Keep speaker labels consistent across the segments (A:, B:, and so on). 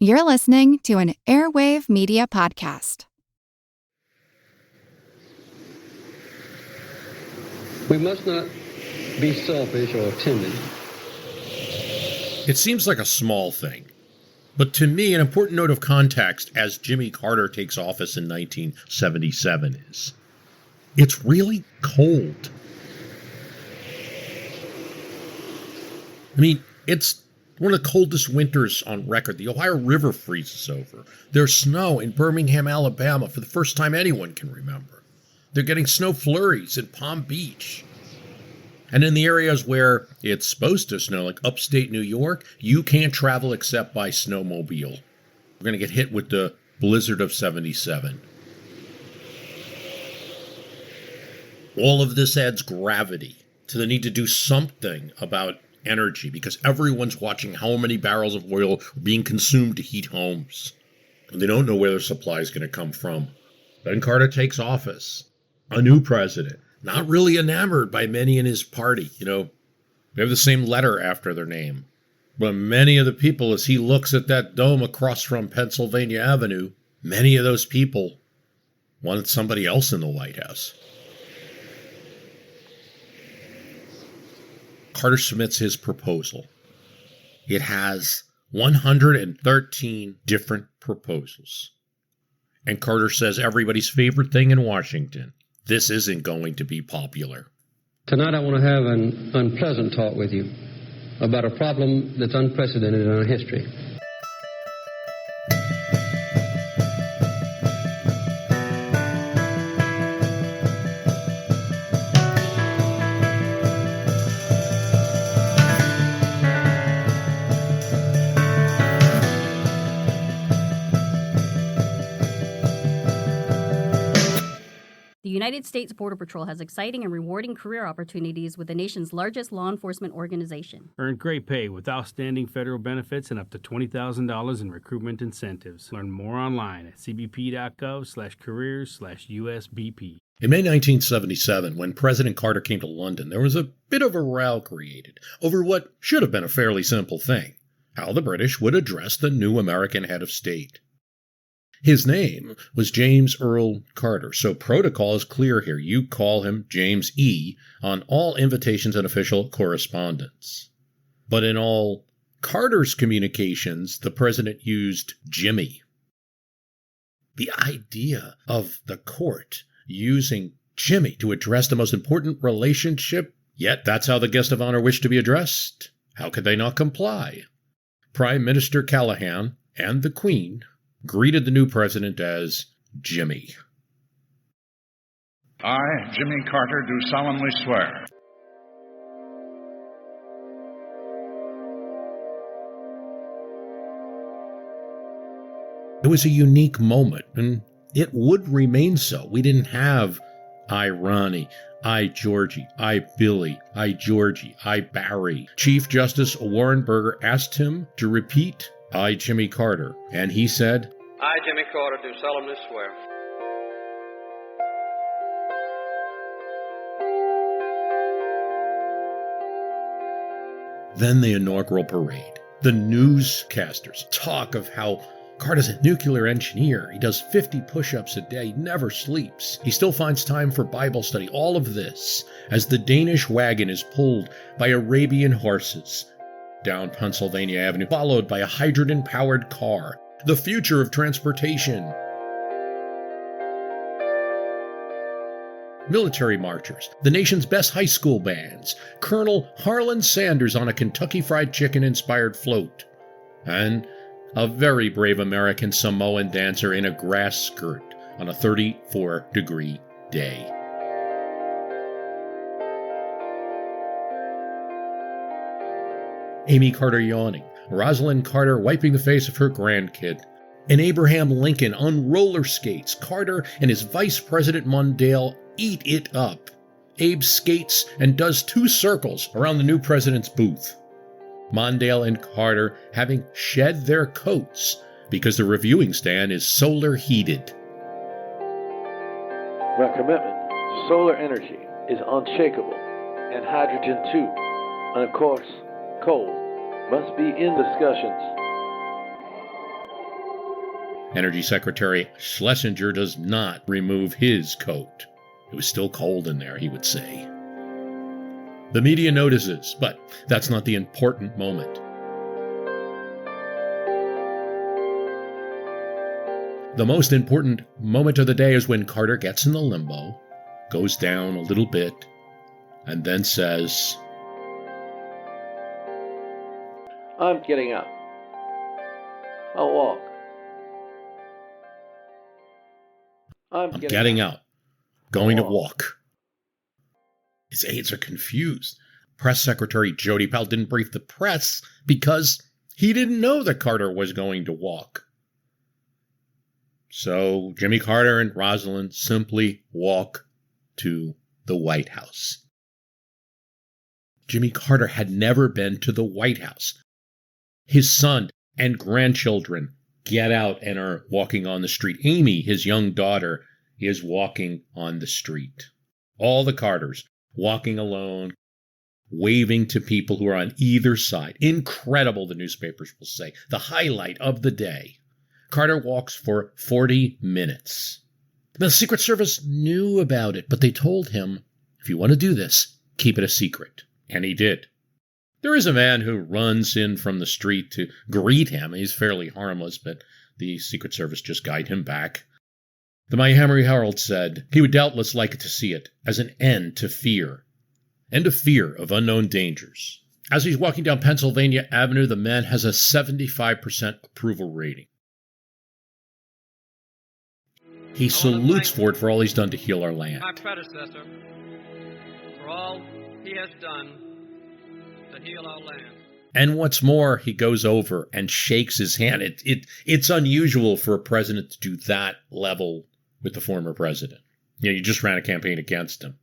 A: You're listening to an Airwave Media Podcast.
B: We must not be selfish or timid.
C: It seems like a small thing, but to me, an important note of context as Jimmy Carter takes office in 1977 is, it's really cold. I mean, it's one of the coldest winters on record. The Ohio River freezes over. There's snow in Birmingham, Alabama for the first time anyone can remember. They're getting snow flurries in Palm Beach. And in the areas where it's supposed to snow, like upstate New York, you can't travel except by snowmobile. We're going to get hit with the blizzard of 77. All of this adds gravity to the need to do something about energy, because everyone's watching how many barrels of oil are being consumed to heat homes. And they don't know where their supply is going to come from. Ben Carter takes office. A new president. Not really enamored by many in his party. You know, they have the same letter after their name. But many of the people, as he looks at that dome across from Pennsylvania Avenue, many of those people wanted somebody else in the White House. Carter submits his proposal. It has 113 different proposals. And Carter says everybody's favorite thing in Washington, this isn't going to be popular.
B: Tonight I want to have an unpleasant talk with you about a problem that's unprecedented in our history.
D: The United States Border Patrol has exciting and rewarding career opportunities with the nation's largest law enforcement organization.
E: Earn great pay with outstanding federal benefits and up to $20,000 in recruitment incentives. Learn more online at cbp.gov/careers/USBP.
C: In May 1977, when President Carter came to London, there was a bit of a row created over what should have been a fairly simple thing: how the British would address the new American head of state. His name was James Earl Carter, so protocol is clear here. You call him James E. on all invitations and official correspondence. But in all Carter's communications, the president used Jimmy. The idea of the court using Jimmy to address the most important relationship, yet that's how the guest of honor wished to be addressed. How could they not comply? Prime Minister Callahan and the Queen greeted the new president as Jimmy.
F: I, Jimmy Carter, do solemnly swear.
C: It was a unique moment, and it would remain so. We didn't have I, Ronnie, I, Georgie, I, Billy, I, Georgie, I, Barry. Chief Justice Warren Burger asked him to repeat I, Jimmy Carter, and he said,
G: I, Jimmy Carter, do solemnly swear.
C: Then the inaugural parade. The newscasters talk of how Carter's a nuclear engineer. He does 50 push-ups a day, never sleeps. He still finds time for Bible study. All of this as the Danish wagon is pulled by Arabian horses down Pennsylvania Avenue, followed by a hydrogen-powered car, the future of transportation. Military marchers, the nation's best high school bands, Colonel Harlan Sanders on a Kentucky Fried Chicken-inspired float, and a very brave American Samoan dancer in a grass skirt on a 34-degree day. Amy Carter yawning, Rosalind Carter wiping the face of her grandkid, and Abraham Lincoln on roller skates. Carter and his Vice President Mondale eat it up. Abe skates and does 2 circles around the new president's booth. Mondale and Carter having shed their coats because the reviewing stand is solar heated.
H: Our commitment to solar energy is unshakable, and hydrogen too. And of course, coal must be in discussions.
C: Energy Secretary Schlesinger does not remove his coat. It was still cold in there, he would say. The media notices, but that's not the important moment. The most important moment of the day is when Carter gets in the limo, goes down a little bit, and then says,
H: I'm getting out. I'll walk. I'm getting out.
C: Going to walk. His aides are confused. Press Secretary Jody Powell didn't brief the press because he didn't know that Carter was going to walk. So Jimmy Carter and Rosalind simply walk to the White House. Jimmy Carter had never been to the White House. His son and grandchildren get out and are walking on the street. Amy, his young daughter, is walking on the street. All the Carters walking alone, waving to people who are on either side. Incredible, the newspapers will say. The highlight of the day. Carter walks for 40 minutes. The Secret Service knew about it, but they told him, if you want to do this, keep it a secret. And he did. There is a man who runs in from the street to greet him. He's fairly harmless, but the Secret Service just guide him back. The Miami Herald said he would doubtless like to see it as an end to fear. End of fear of unknown dangers. As he's walking down Pennsylvania Avenue, the man has a 75% approval rating. He salutes Ford for all he's done to heal our land.
G: My predecessor, for all he has done to heal our land.
C: And what's more, he goes over and shakes his hand. It's unusual for a president to do that level with the former president. You just ran a campaign against him.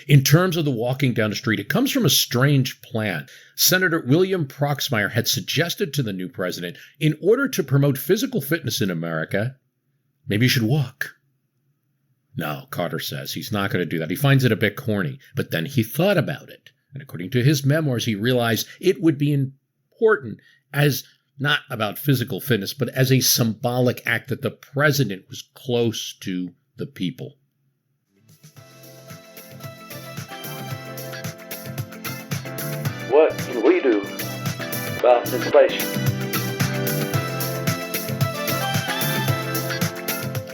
C: In terms of the walking down the street, it comes from a strange plan. Senator William Proxmire had suggested to the new president, in order to promote physical fitness in America, maybe you should walk. No, Carter says he's not going to do that. He finds it a bit corny, but then he thought about it. And according to his memoirs, he realized it would be important as not about physical fitness, but as a symbolic act that the president was close to the people.
H: What can we do about inflation?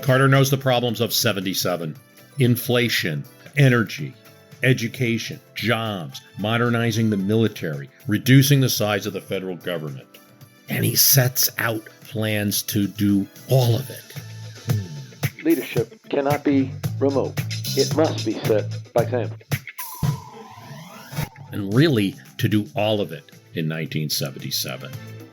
C: Carter knows the problems of 77. Inflation, energy, education, jobs, modernizing the military, reducing the size of the federal government. And he sets out plans to do all of it.
H: Leadership cannot be remote. It must be set by example.
C: And really, to do all of it in 1977.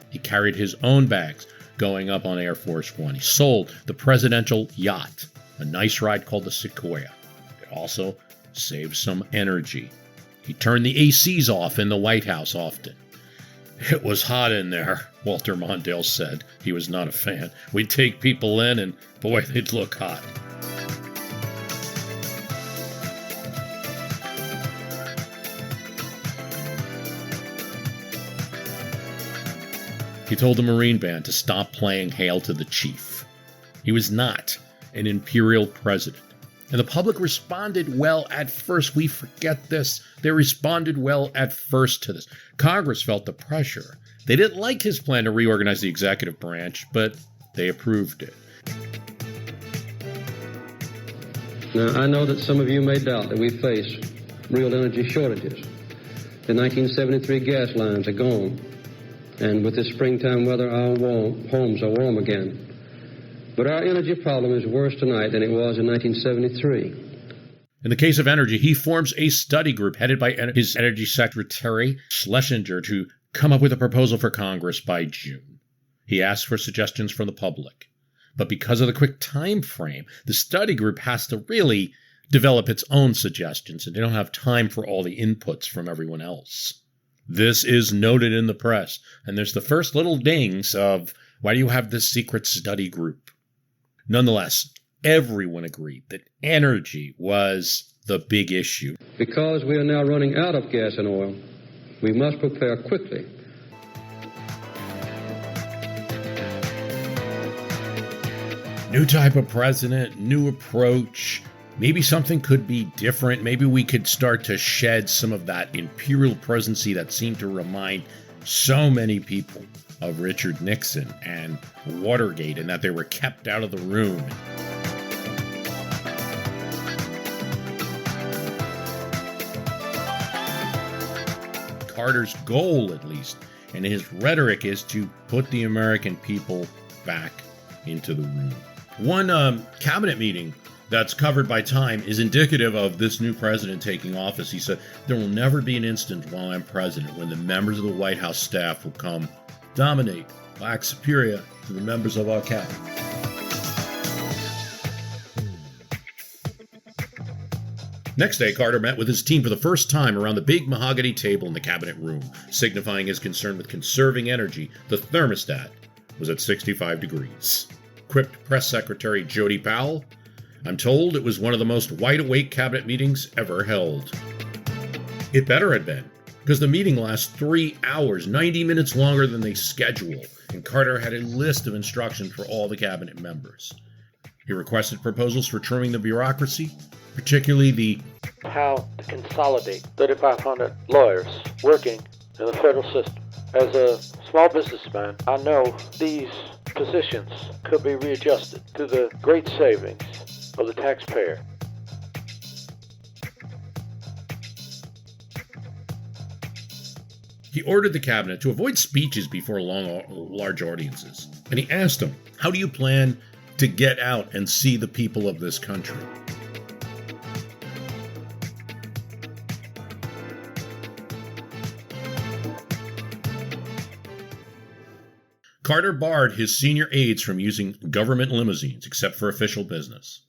C: He carried his own bags going up on Air Force One. He sold the presidential yacht, a nice ride called the Sequoia. It also saved some energy. He turned the ACs off in the White House often. It was hot in there, Walter Mondale said. He was not a fan. We'd take people in and, boy, they'd look hot. He told the Marine Band to stop playing Hail to the Chief. He was not an Imperial president. And the public responded well at first. We forget this. They responded well at first to this. Congress felt the pressure. They didn't like his plan to reorganize the executive branch, but they approved it.
B: Now, I know that some of you may doubt that we face real energy shortages. The 1973 gas lines are gone. And with this springtime weather, our homes are warm again. But our energy problem is worse tonight than it was in 1973.
C: In the case of energy, he forms a study group headed by his energy secretary, Schlesinger, to come up with a proposal for Congress by June. He asks for suggestions from the public. But because of the quick time frame, the study group has to really develop its own suggestions, and they don't have time for all the inputs from everyone else. This is noted in the press, and there's the first little dings of, why do you have this secret study group? Nonetheless, everyone agreed that energy was the big issue.
B: Because we are now running out of gas and oil, we must prepare quickly.
C: New type of president, new approach. Maybe something could be different. Maybe we could start to shed some of that imperial presidency that seemed to remind so many people of Richard Nixon and Watergate, and that they were kept out of the room. Carter's goal, at least, and his rhetoric, is to put the American people back into the room. One cabinet meeting that's covered by Time is indicative of this new president taking office. He said, "There will never be an instant while I'm president when the members of the White House staff will come dominate, act superior to the members of our cabinet." Next day, Carter met with his team for the first time around the big mahogany table in the cabinet room, signifying his concern with conserving energy. The thermostat was at 65 degrees. Quipped Press Secretary Jody Powell, "I'm told it was one of the most wide-awake cabinet meetings ever held." It better had been, because the meeting lasts 3 hours, 90 minutes longer than they schedule, and Carter had a list of instructions for all the cabinet members. He requested proposals for trimming the bureaucracy, particularly
H: how to consolidate 3,500 lawyers working in the federal system. As a small businessman, I know these positions could be readjusted to the great savings of the taxpayer.
C: He ordered the cabinet to avoid speeches before large audiences, and he asked them, "How do you plan to get out and see the people of this country?" Carter barred his senior aides from using government limousines except for official business.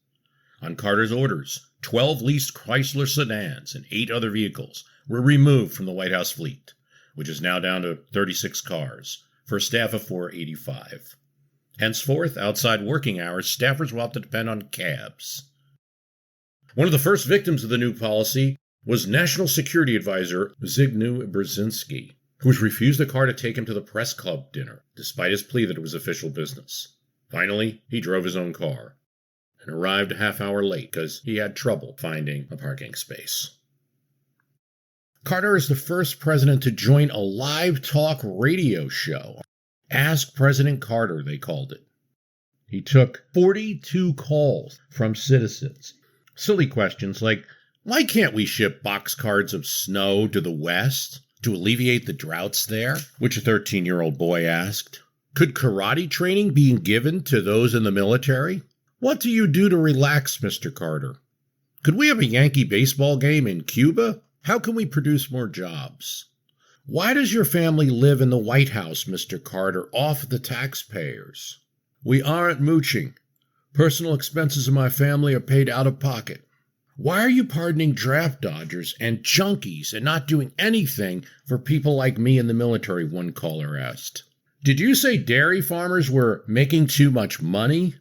C: On Carter's orders, 12 leased Chrysler sedans and 8 other vehicles were removed from the White House fleet, which is now down to 36 cars, for a staff of 485. Henceforth, outside working hours, staffers will have to depend on cabs. One of the first victims of the new policy was National Security Advisor Zbigniew Brzezinski, who was refused a car to take him to the press club dinner, despite his plea that it was official business. Finally, he drove his own car, and arrived a half hour late because he had trouble finding a parking space. Carter is the first president to join a live talk radio show. Ask President Carter, they called it. He took 42 calls from citizens. Silly questions like, why can't we ship boxcars of snow to the West to alleviate the droughts there? Which a 13-year-old boy asked. Could karate training be given to those in the military? What do you do to relax, Mr. Carter? Could we have a Yankee baseball game in Cuba? How can we produce more jobs? Why does your family live in the White House, Mr. Carter, off the taxpayers? We aren't mooching. Personal expenses of my family are paid out of pocket. Why are you pardoning draft dodgers and junkies and not doing anything for people like me in the military, one caller asked. Did you say dairy farmers were making too much money?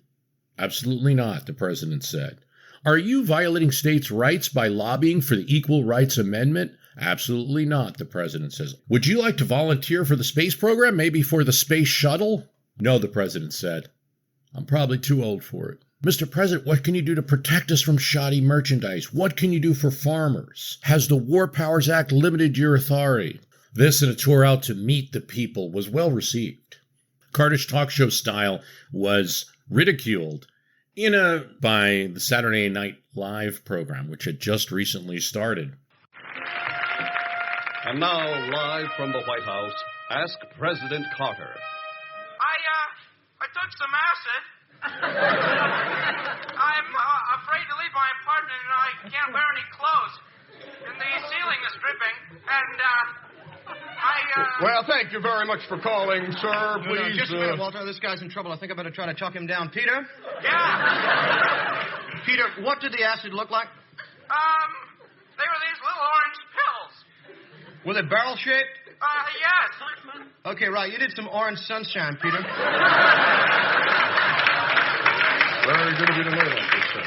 C: Absolutely not, the president said. Are you violating states' rights by lobbying for the Equal Rights Amendment? Absolutely not, the president says. Would you like to volunteer for the space program, maybe for the space shuttle? No, the president said. I'm probably too old for it. Mr. President, what can you do to protect us from shoddy merchandise? What can you do for farmers? Has the War Powers Act limited your authority? This and a tour out to meet the people was well received. Carter's talk show style was ridiculed by the Saturday Night Live program, which had just recently started.
G: And now, live from the White House, ask President Carter.
I: I took some acid. I'm afraid to leave my apartment, and I can't wear any clothes. And the ceiling is dripping, and
J: Well, thank you very much for calling, sir. Please.
K: Just a minute, Walter. This guy's in trouble. I think I better try to talk him down. Peter?
I: Yeah?
K: Peter, what did the acid look like?
I: They were these little orange pills.
K: Were they barrel-shaped?
I: Yes.
K: Okay, right. You did some orange sunshine, Peter.
J: Very good of you to know that, sir.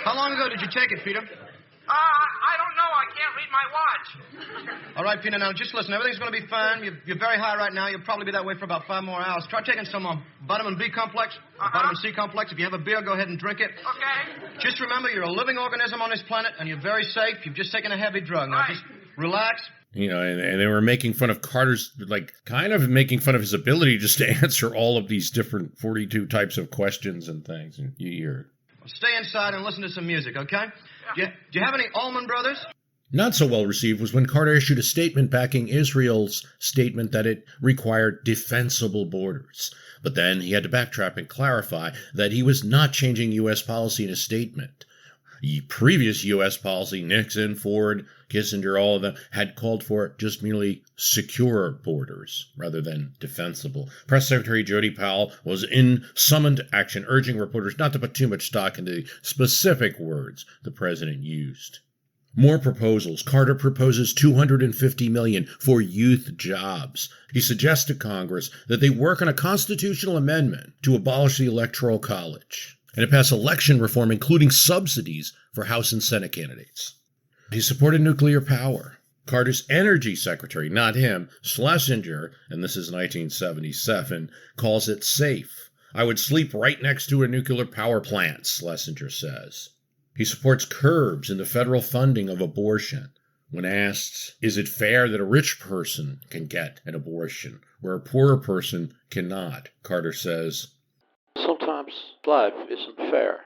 K: How long ago did you take it, Peter?
I: I don't know. I can't read my my watch.
K: All right, Peter, now just listen. Everything's going to be fine. You're very high right now. You'll probably be that way for about 5 more hours. Try taking some vitamin B complex, vitamin C complex. If you have a beer, go ahead and drink it.
I: Okay.
K: Just remember, you're a living organism on this planet, and you're very safe. You've just taken a heavy drug. Now, just relax.
C: You know, and they were making fun of Carter's, like, kind of making fun of his ability just to answer all of these different 42 types of questions and things. And you hear.
K: Well, stay inside and listen to some music, okay? Do you have any Allman Brothers?
C: Not so well received was when Carter issued a statement backing Israel's statement that it required defensible borders. But then he had to backtrack and clarify that he was not changing U.S. policy in his statement. The previous U.S. policy, Nixon, Ford, Kissinger, all of them, had called for just merely secure borders rather than defensible. Press Secretary Jody Powell was in summoned action, urging reporters not to put too much stock into the specific words the president used. More proposals. Carter proposes $250 million for youth jobs. He suggests to Congress that they work on a constitutional amendment to abolish the Electoral College and to pass election reform, including subsidies for House and Senate candidates. He supported nuclear power. Carter's energy secretary, not him, Schlesinger, and this is 1977, calls it safe. I would sleep right next to a nuclear power plant, Schlesinger says. He supports curbs in the federal funding of abortion. When asked, is it fair that a rich person can get an abortion where a poorer person cannot, Carter says,
H: sometimes life isn't fair.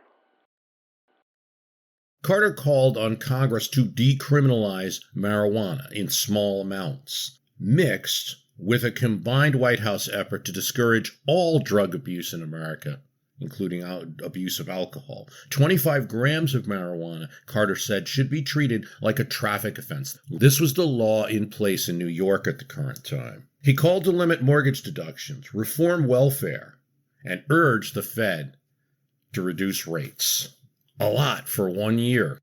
C: Carter called on Congress to decriminalize marijuana in small amounts, mixed with a combined White House effort to discourage all drug abuse in America, including abuse of alcohol. 25 grams of marijuana, Carter said, should be treated like a traffic offense. This was the law in place in New York at the current time. He called to limit mortgage deductions, reform welfare, and urged the Fed to reduce rates. A lot for 1 year.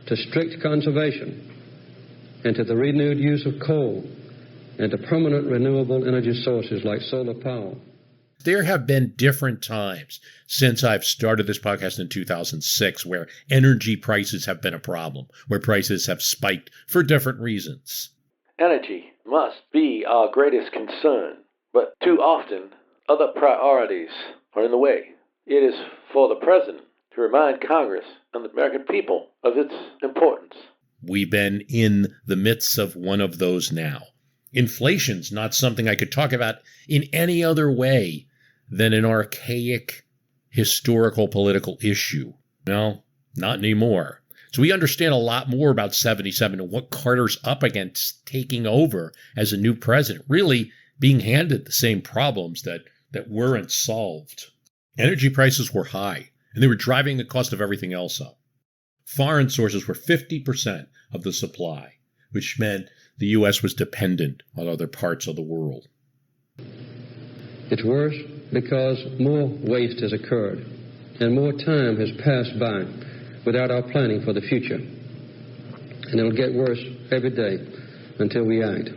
B: To strict conservation and to the renewed use of coal and to permanent renewable energy sources like solar power.
C: There have been different times since I've started this podcast in 2006 where energy prices have been a problem, where prices have spiked for different reasons.
H: Energy must be our greatest concern, but too often other priorities are in the way. It is for the President to remind Congress and the American people of its importance.
C: We've been in the midst of one of those now. Inflation's not something I could talk about in any other way than an archaic historical political issue. No, not anymore. So we understand a lot more about 77 and what Carter's up against taking over as a new president, really being handed the same problems that weren't solved. Energy prices were high, and they were driving the cost of everything else up. Foreign sources were 50% of the supply, which meant the U.S. was dependent on other parts of the world.
B: It's worse because more waste has occurred and more time has passed by without our planning for the future. And it'll get worse every day until we act.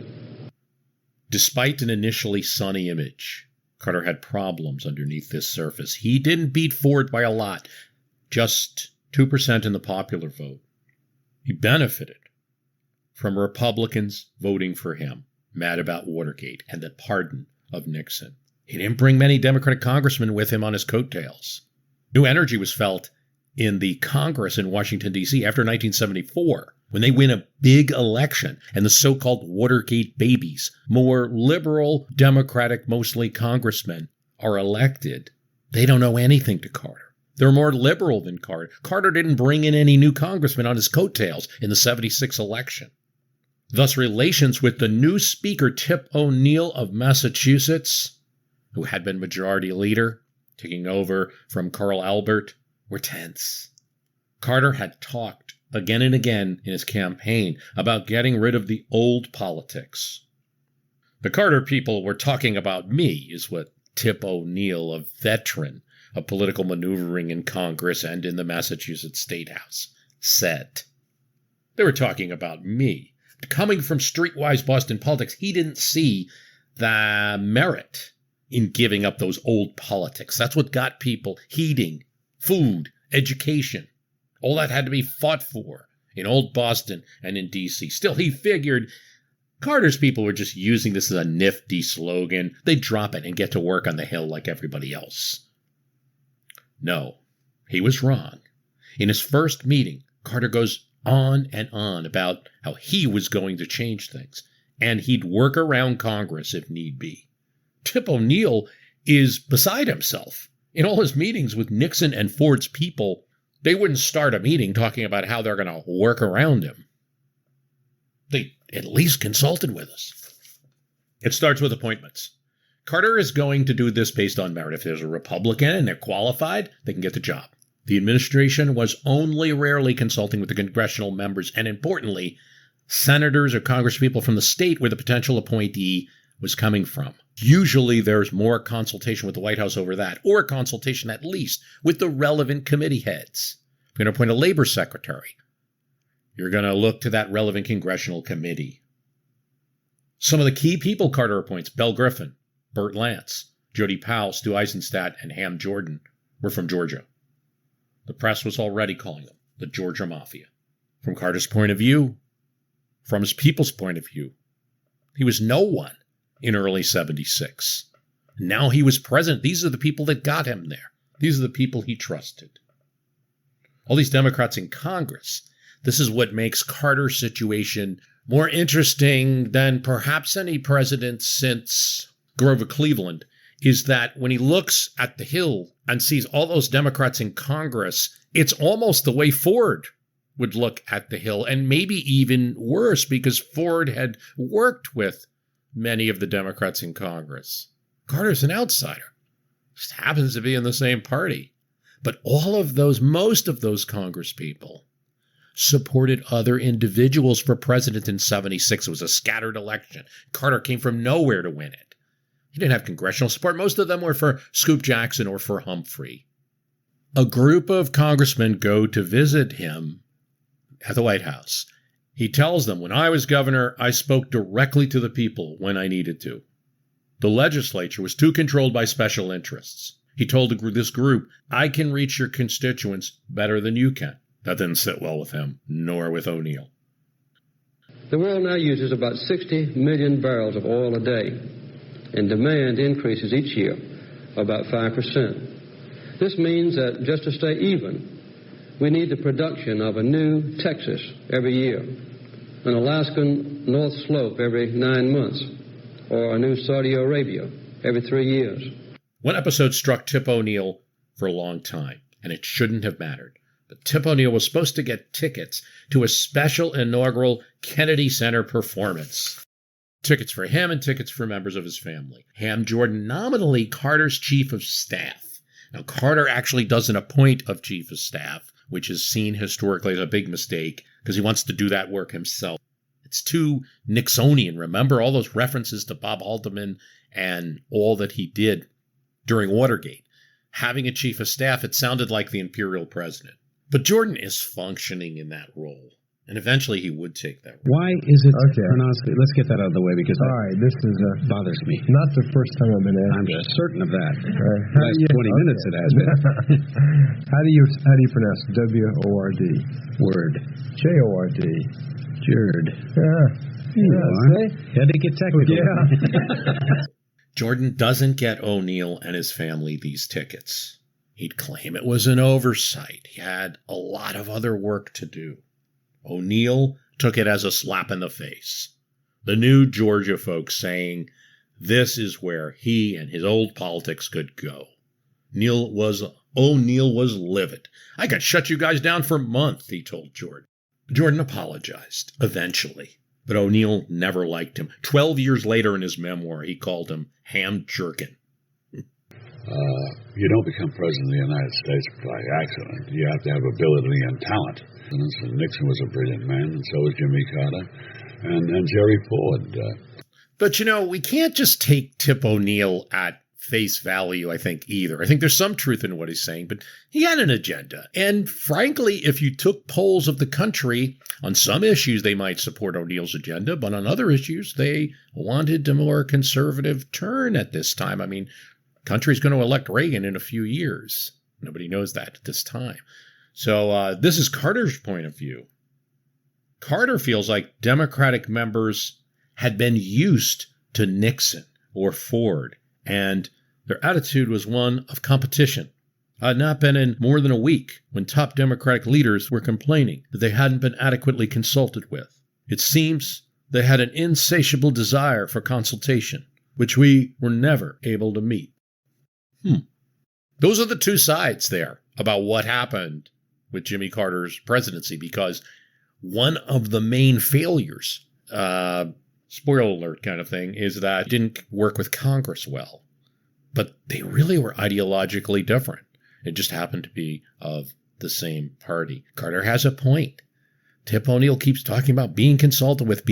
C: Despite an initially sunny image, Carter had problems underneath this surface. He didn't beat Ford by a lot, just 2% in the popular vote. He benefited from Republicans voting for him, mad about Watergate and the pardon of Nixon. He didn't bring many Democratic congressmen with him on his coattails. New energy was felt in the Congress in Washington, D.C. after 1974, when they win a big election and the so-called Watergate babies, more liberal, Democratic, mostly congressmen, are elected. They don't know anything to Carter. They're more liberal than Carter. Carter didn't bring in any new congressmen on his coattails in the 76 election. Thus, relations with the new Speaker, Tip O'Neill of Massachusetts, who had been majority leader, taking over from Carl Albert, were tense. Carter had talked again and again in his campaign about getting rid of the old politics. The Carter people were talking about me, is what Tip O'Neill, a veteran of political maneuvering in Congress and in the Massachusetts State House, said. They were talking about me. Coming from streetwise Boston politics, he didn't see the merit in giving up those old politics. That's what got people heating, food, education. All that had to be fought for in Old Boston and in D.C. Still, he figured Carter's people were just using this as a nifty slogan. They'd drop it and get to work on the Hill like everybody else. No, he was wrong. In his first meeting, Carter goes on and on about how he was going to change things, and he'd work around Congress if need be. Tip O'Neill is beside himself. In all his meetings with Nixon and Ford's people, they wouldn't start a meeting talking about how they're going to work around him. They at least consulted with us. It starts with appointments. Carter is going to do this based on merit. If there's a Republican and they're qualified, they can get the job. The administration was only rarely consulting with the congressional members, and importantly, senators or congresspeople from the state where the potential appointee was coming from. Usually there's more consultation with the White House over that, or a consultation at least with the relevant committee heads. If you're going to appoint a labor secretary, you're going to look to that relevant congressional committee. Some of the key people Carter appoints, Bell Griffin, Burt Lance, Jody Powell, Stu Eisenstadt, and Ham Jordan, were from Georgia. The press was already calling them the Georgia Mafia. From Carter's point of view, from his people's point of view, he was no one in early 76. Now he was president. These are the people that got him there. These are the people he trusted. All these Democrats in Congress, this is what makes Carter's situation more interesting than perhaps any president since Grover Cleveland, is that when he looks at the Hill and sees all those Democrats in Congress, it's almost the way Ford would look at the Hill, and maybe even worse because Ford had worked with many of the Democrats in Congress. Carter's an outsider. Just happens to be in the same party. But most of those Congress people supported other individuals for president in 76. It was a scattered election. Carter came from nowhere to win it. He didn't have congressional support. Most of them were for Scoop Jackson or for Humphrey. A group of congressmen go to visit him at the White House. He tells them, when I was governor, I spoke directly to the people when I needed to. The legislature was too controlled by special interests. He told this group, I can reach your constituents better than you can. That didn't sit well with him, nor with O'Neill.
B: The world now uses about 60 million barrels of oil a day, and demand increases each year about 5%. This means that just to stay even, we need the production of a new Texas every year, an Alaskan North Slope every 9 months, or a new Saudi Arabia every 3 years.
C: One episode struck Tip O'Neill for a long time, and it shouldn't have mattered. But Tip O'Neill was supposed to get tickets to a special inaugural Kennedy Center performance. Tickets for him and tickets for members of his family. Ham Jordan, nominally Carter's chief of staff. Now, Carter actually doesn't appoint a chief of staff, which is seen historically as a big mistake because he wants to do that work himself. It's too Nixonian. Remember all those references to Bob Haldeman and all that he did during Watergate. Having a chief of staff, it sounded like the Imperial president. But Jordan is functioning in that role. And eventually he would take that role.
L: Why is it pronounced? Let's get that out of the way because
M: this is
L: bothers me.
M: Not the first time I've been asked.
L: I'm certain of that.
M: Last
L: 20 minutes it has been.
M: How do you pronounce W-O-R-D?
L: Word.
M: J-O-R-D.
L: Jerd.
M: Yeah.
L: Had to get technical.
M: Yeah.
C: Jordan doesn't get O'Neill and his family these tickets. He'd claim it was an oversight. He had a lot of other work to do. O'Neill took it as a slap in the face. The new Georgia folks saying this is where he and his old politics could go. O'Neill was livid. I could shut you guys down for a month, he told Jordan. Jordan apologized, eventually. But O'Neill never liked him. 12 years later in his memoir, he called him Ham Jerkin.
N: You don't become president of the United States by accident. You have to have ability and talent. And Nixon was a brilliant man, and so was Jimmy Carter, and Jerry Ford.
C: But, we can't just take Tip O'Neill at face value, I think, either. I think there's some truth in what he's saying, but he had an agenda. And frankly, if you took polls of the country, on some issues they might support O'Neill's agenda, but on other issues they wanted a more conservative turn at this time. I mean, country's going to elect Reagan in a few years. Nobody knows that at this time. So this is Carter's point of view. Carter feels like Democratic members had been used to Nixon or Ford, and their attitude was one of competition. Had not been in more than a week when top Democratic leaders were complaining that they hadn't been adequately consulted with. It seems they had an insatiable desire for consultation, which we were never able to meet. Those are the two sides there about what happened with Jimmy Carter's presidency, because one of the main failures, spoiler alert kind of thing, is that it didn't work with Congress well. But they really were ideologically different. It just happened to be of the same party. Carter has a point. Tip O'Neill keeps talking about being consulted with.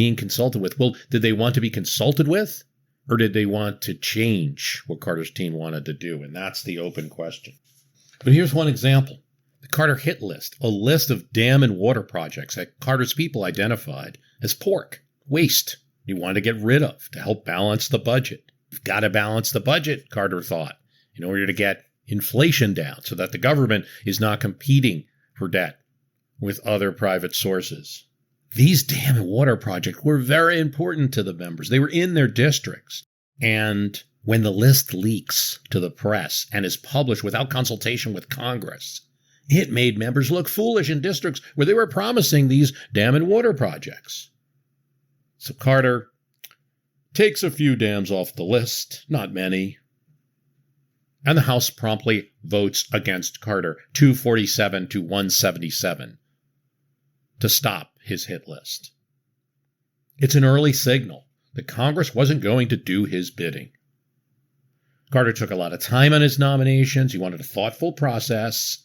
C: Well, did they want to be consulted with? Or did they want to change what Carter's team wanted to do? And that's the open question. But here's one example. The Carter hit list, a list of dam and water projects that Carter's people identified as pork, waste, he wanted to get rid of to help balance the budget. You've got to balance the budget, Carter thought, in order to get inflation down so that the government is not competing for debt with other private sources. These dam and water projects were very important to the members. They were in their districts. And when the list leaks to the press and is published without consultation with Congress, it made members look foolish in districts where they were promising these dam and water projects. So Carter takes a few dams off the list, not many. And the House promptly votes against Carter, 247 to 177, to stop his hit list. It's an early signal that Congress wasn't going to do his bidding. Carter took a lot of time on his nominations. He wanted a thoughtful process.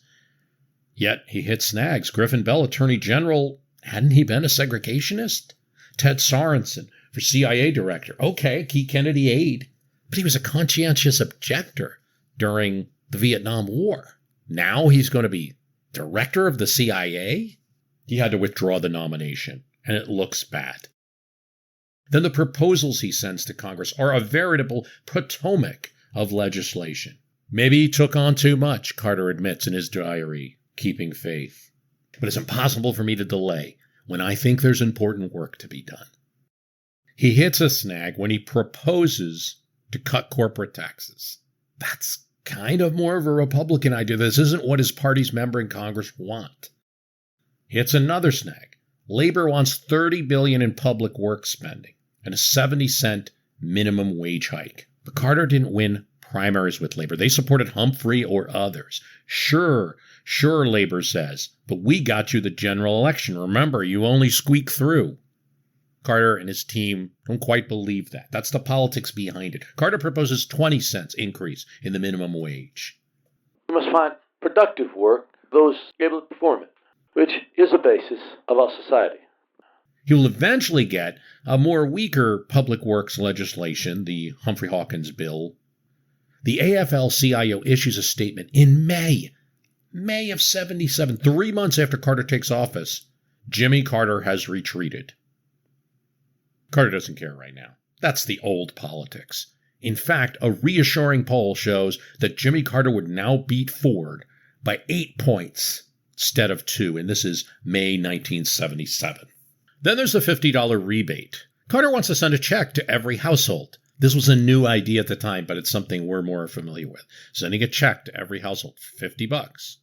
C: Yet he hit snags. Griffin Bell, Attorney General, hadn't he been a segregationist? Ted Sorensen for CIA Director. Okay, key Kennedy aide. But he was a conscientious objector during the Vietnam War. Now he's going to be director of the CIA? He had to withdraw the nomination, and it looks bad. Then the proposals he sends to Congress are a veritable Potomac of legislation. Maybe he took on too much, Carter admits in his diary, keeping faith. But it's impossible for me to delay when I think there's important work to be done. He hits a snag when he proposes to cut corporate taxes. That's kind of more of a Republican idea. This isn't what his party's member in Congress want. He hits another snag. Labor wants $30 billion in public work spending and a 70-cent minimum wage hike. But Carter didn't win primaries with Labor. They supported Humphrey or others. Sure, Labor says, but we got you the general election. Remember, you only squeak through. Carter and his team don't quite believe that. That's the politics behind it. Carter proposes 20 cents increase in the minimum wage.
H: We must find productive work, those able to perform it, which is the basis of our society.
C: He will eventually get a more weaker public works legislation, the Humphrey Hawkins bill. The AFL-CIO issues a statement in May of 77, 3 months after Carter takes office. Jimmy Carter has retreated. Carter doesn't care right now. That's the old politics. In fact, a reassuring poll shows that Jimmy Carter would now beat Ford by 8 points instead of 2, and this is May 1977. Then there's the $50 rebate. Carter wants to send a check to every household. This was a new idea at the time, but it's something we're more familiar with. Sending a check to every household, $50.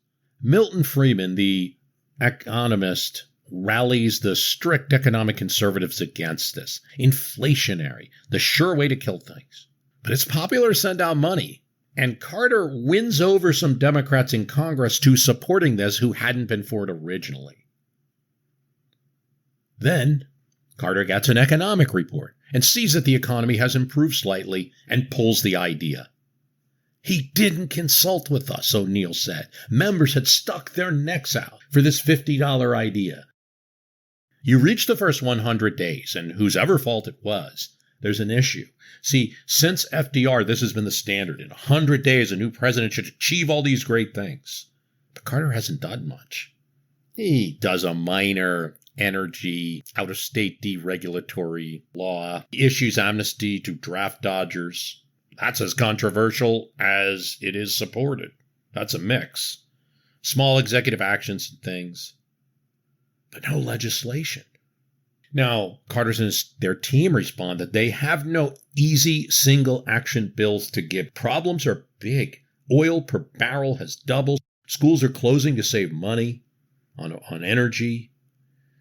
C: Milton Friedman, the economist, rallies the strict economic conservatives against this. Inflationary, the sure way to kill things. But it's popular to send out money. And Carter wins over some Democrats in Congress to supporting this who hadn't been for it originally. Then Carter gets an economic report and sees that the economy has improved slightly and pulls the idea. He didn't consult with us, O'Neill said. Members had stuck their necks out for this $50 idea. You reach the first 100 days, and whose ever fault it was, there's an issue. See, since FDR, this has been the standard. In 100 days, a new president should achieve all these great things. But Carter hasn't done much. He does a minor energy, out-of-state deregulatory law. He issues amnesty to draft dodgers. That's as controversial as it is supported. That's a mix. Small executive actions and things. But no legislation. Now, Carter's and their team respond that they have no easy single action bills to give. Problems are big. Oil per barrel has doubled. Schools are closing to save money on energy.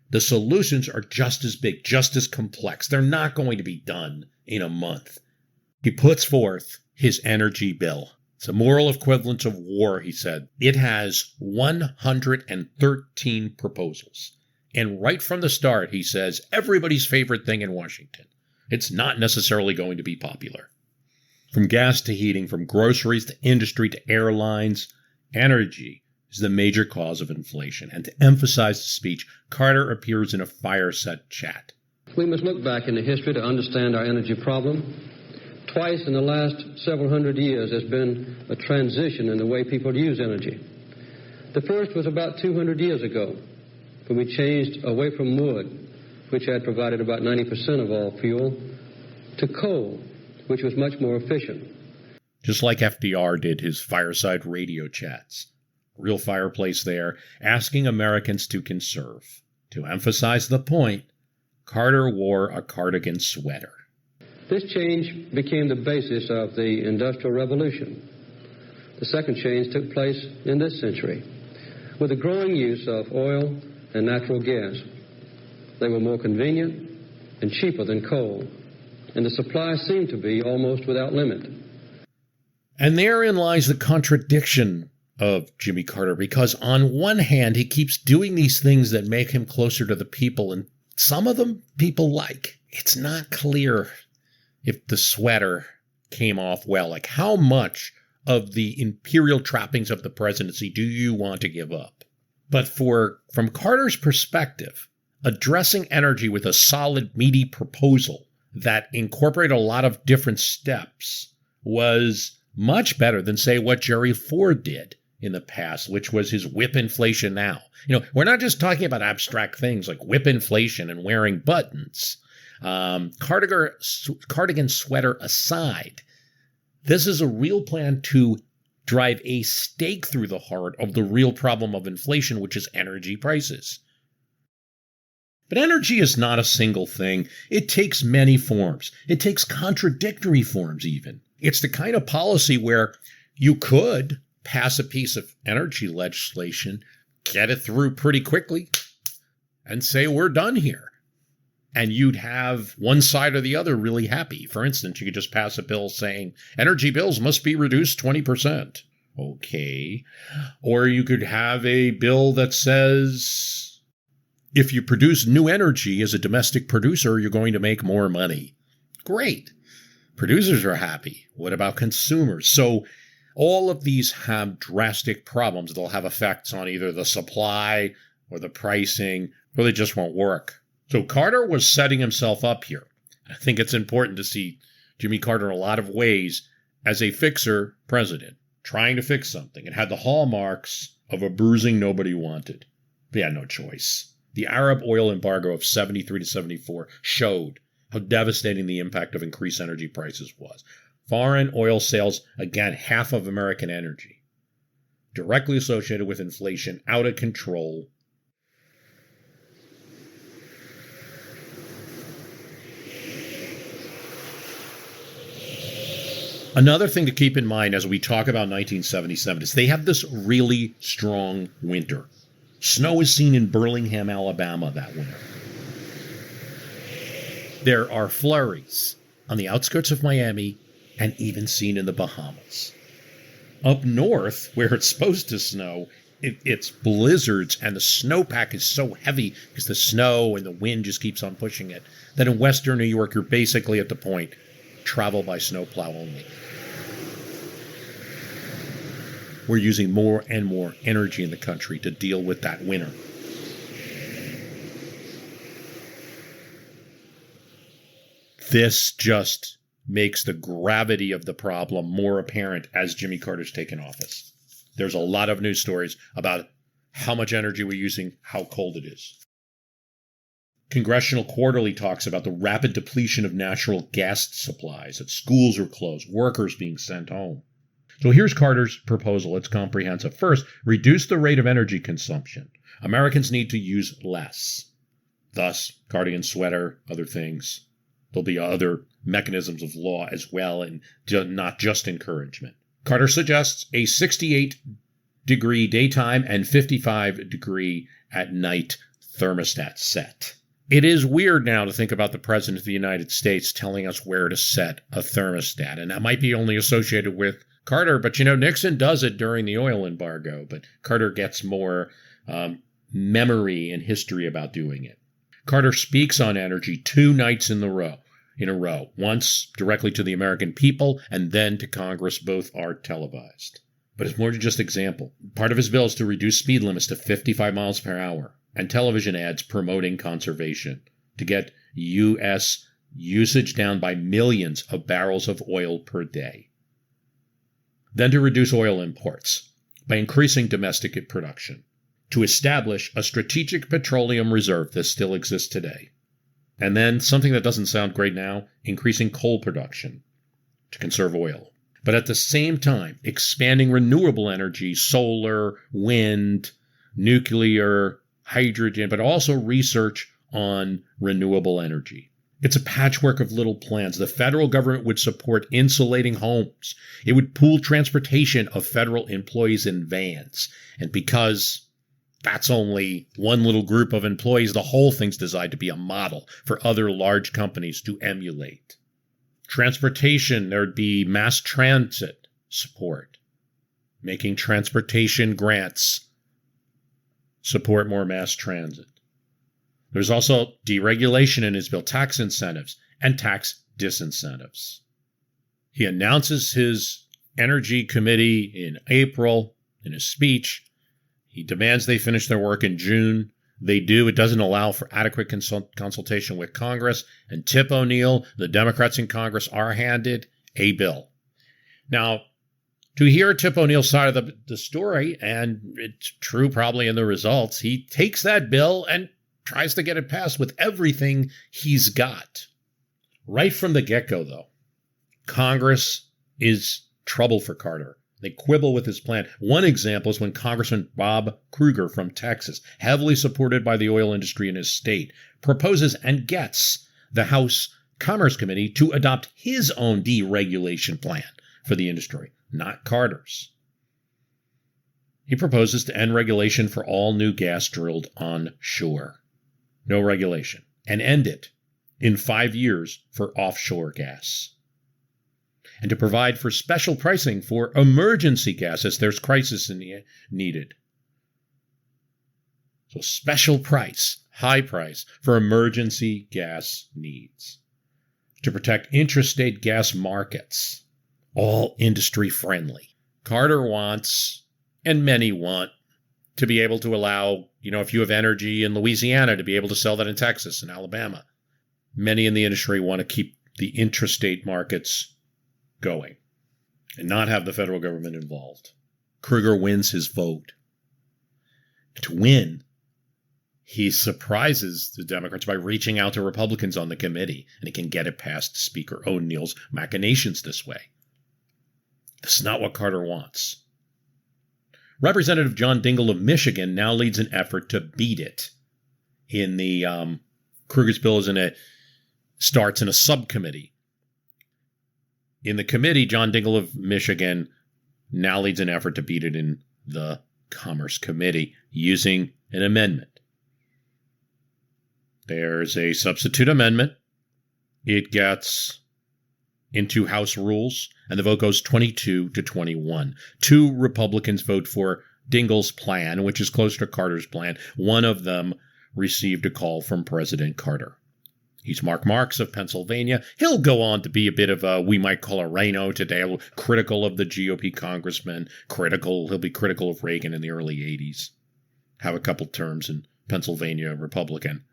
C: The solutions are just as big, just as complex. They're not going to be done in a month. He puts forth his energy bill. It's a moral equivalent of war, he said. It has 113 proposals. And right from the start, he says, everybody's favorite thing in Washington. It's not necessarily going to be popular. From gas to heating, from groceries to industry to airlines, energy is the major cause of inflation. And to emphasize the speech, Carter appears in a fireside chat.
B: We must look back into history to understand our energy problem. Twice in the last several hundred years, there's been a transition in the way people use energy. The first was about 200 years ago, when we changed away from wood, which had provided about 90% of all fuel, to coal, which was much more efficient.
C: Just like FDR did his fireside radio chats. Real fireplace there, asking Americans to conserve. To emphasize the point, Carter wore a cardigan sweater.
B: This change became the basis of the Industrial Revolution. The second change took place in this century, with the growing use of oil and natural gas. They were more convenient and cheaper than coal, and the supply seemed to be almost without limit.
C: And therein lies the contradiction of Jimmy Carter, because on one hand, he keeps doing these things that make him closer to the people, and some of them people like. It's not clear if the sweater came off well. Like, how much of the imperial trappings of the presidency do you want to give up? But from Carter's perspective, addressing energy with a solid, meaty proposal that incorporated a lot of different steps was much better than, say, what Jerry Ford did in the past, which was his whip inflation now. We're not just talking about abstract things like whip inflation and wearing buttons. Cardigan sweater aside, this is a real plan to drive a stake through the heart of the real problem of inflation, which is energy prices. But energy is not a single thing. It takes many forms. It takes contradictory forms even. It's the kind of policy where you could pass a piece of energy legislation, get it through pretty quickly, and say, we're done here. And you'd have one side or the other really happy. For instance, you could just pass a bill saying energy bills must be reduced 20%. Okay. Or you could have a bill that says if you produce new energy as a domestic producer, you're going to make more money. Great. Producers are happy. What about consumers? So all of these have drastic problems. They'll have effects on either the supply or the pricing, or they just won't work. So Carter was setting himself up here. I think it's important to see Jimmy Carter in a lot of ways as a fixer president, trying to fix something. It had the hallmarks of a bruising nobody wanted. They had no choice. The Arab oil embargo of 73 to 74 showed how devastating the impact of increased energy prices was. Foreign oil sales, again, half of American energy, directly associated with inflation, out of control. Another thing to keep in mind as we talk about 1977 is they have this really strong winter. Snow is seen in Burlingame, Alabama that winter. There are flurries on the outskirts of Miami and even seen in the Bahamas. Up north, where it's supposed to snow, it's blizzards, and the snowpack is so heavy because the snow and the wind just keeps on pushing it, that in western New York, you're basically at the point, travel by snowplow only. We're using more and more energy in the country to deal with that winter. This just makes the gravity of the problem more apparent as Jimmy Carter's taken office. There's a lot of news stories about how much energy we're using, how cold it is. Congressional Quarterly talks about the rapid depletion of natural gas supplies, that schools are closed, workers being sent home. So here's Carter's proposal. It's comprehensive. First, reduce the rate of energy consumption. Americans need to use less. thus cardigan sweater, other things. There'll be other mechanisms of law as well, and not just encouragement. Carter suggests a 68-degree daytime and 55-degree at night thermostat set. It is weird now to think about the President of the United States telling us where to set a thermostat, and that might be only associated with Carter, but Nixon does it during the oil embargo, but Carter gets more memory and history about doing it. Carter speaks on energy 2 nights in a row, once directly to the American people and then to Congress. Both are televised. But it's more than just example. Part of his bill is to reduce speed limits to 55 miles per hour and television ads promoting conservation to get U.S. usage down by millions of barrels of oil per day. Then to reduce oil imports by increasing domestic production, to establish a strategic petroleum reserve that still exists today. And then something that doesn't sound great now, increasing coal production to conserve oil. But at the same time, expanding renewable energy, solar, wind, nuclear, hydrogen, but also research on renewable energy. It's a patchwork of little plans. The federal government would support insulating homes. It would pool transportation of federal employees in vans. And because that's only one little group of employees, the whole thing's designed to be a model for other large companies to emulate. Transportation, there'd be mass transit support, making transportation grants support more mass transit. There's also deregulation in his bill, tax incentives and tax disincentives. He announces his energy committee in April in his speech. He demands they finish their work in June. They do. It doesn't allow for adequate consultation with Congress. And Tip O'Neill, the Democrats in Congress, are handed a bill. Now, to hear Tip O'Neill's side of the story, and it's true probably in the results, he takes that bill and tries to get it passed with everything he's got. Right from the get-go, though, Congress is trouble for Carter. They quibble with his plan. One example is when Congressman Bob Kruger from Texas, heavily supported by the oil industry in his state, proposes and gets the House Commerce Committee to adopt his own deregulation plan for the industry, not Carter's. He proposes to end regulation for all new gas drilled onshore. No regulation. And end it in 5 years for offshore gas. And to provide for special pricing for emergency gas as there's crisis needed. So special price, high price, for emergency gas needs. To protect intrastate gas markets, all industry friendly. Carter wants, and many want, to be able to allow, if you have energy in Louisiana, to be able to sell that in Texas and Alabama. Many in the industry want to keep the intrastate markets going and not have the federal government involved. Kruger wins his vote. To win, he surprises the Democrats by reaching out to Republicans on the committee, and he can get it past Speaker O'Neill's machinations this way. This is not what Carter wants. Representative John Dingell of Michigan now leads an effort to beat it. In the Kruger's bill starts in a subcommittee. In the committee, John Dingell of Michigan now leads an effort to beat it in the Commerce Committee using an amendment. There's a substitute amendment. It gets into House rules, and the vote goes 22-21. 2 Republicans vote for Dingell's plan, which is closer to Carter's plan. One of them received a call from President Carter. He's Mark Marks of Pennsylvania. He'll go on to be a bit of a, we might call a Rhino today, critical of the GOP congressman, he'll be critical of Reagan in the early 80s. Have a couple terms in Pennsylvania, Republican.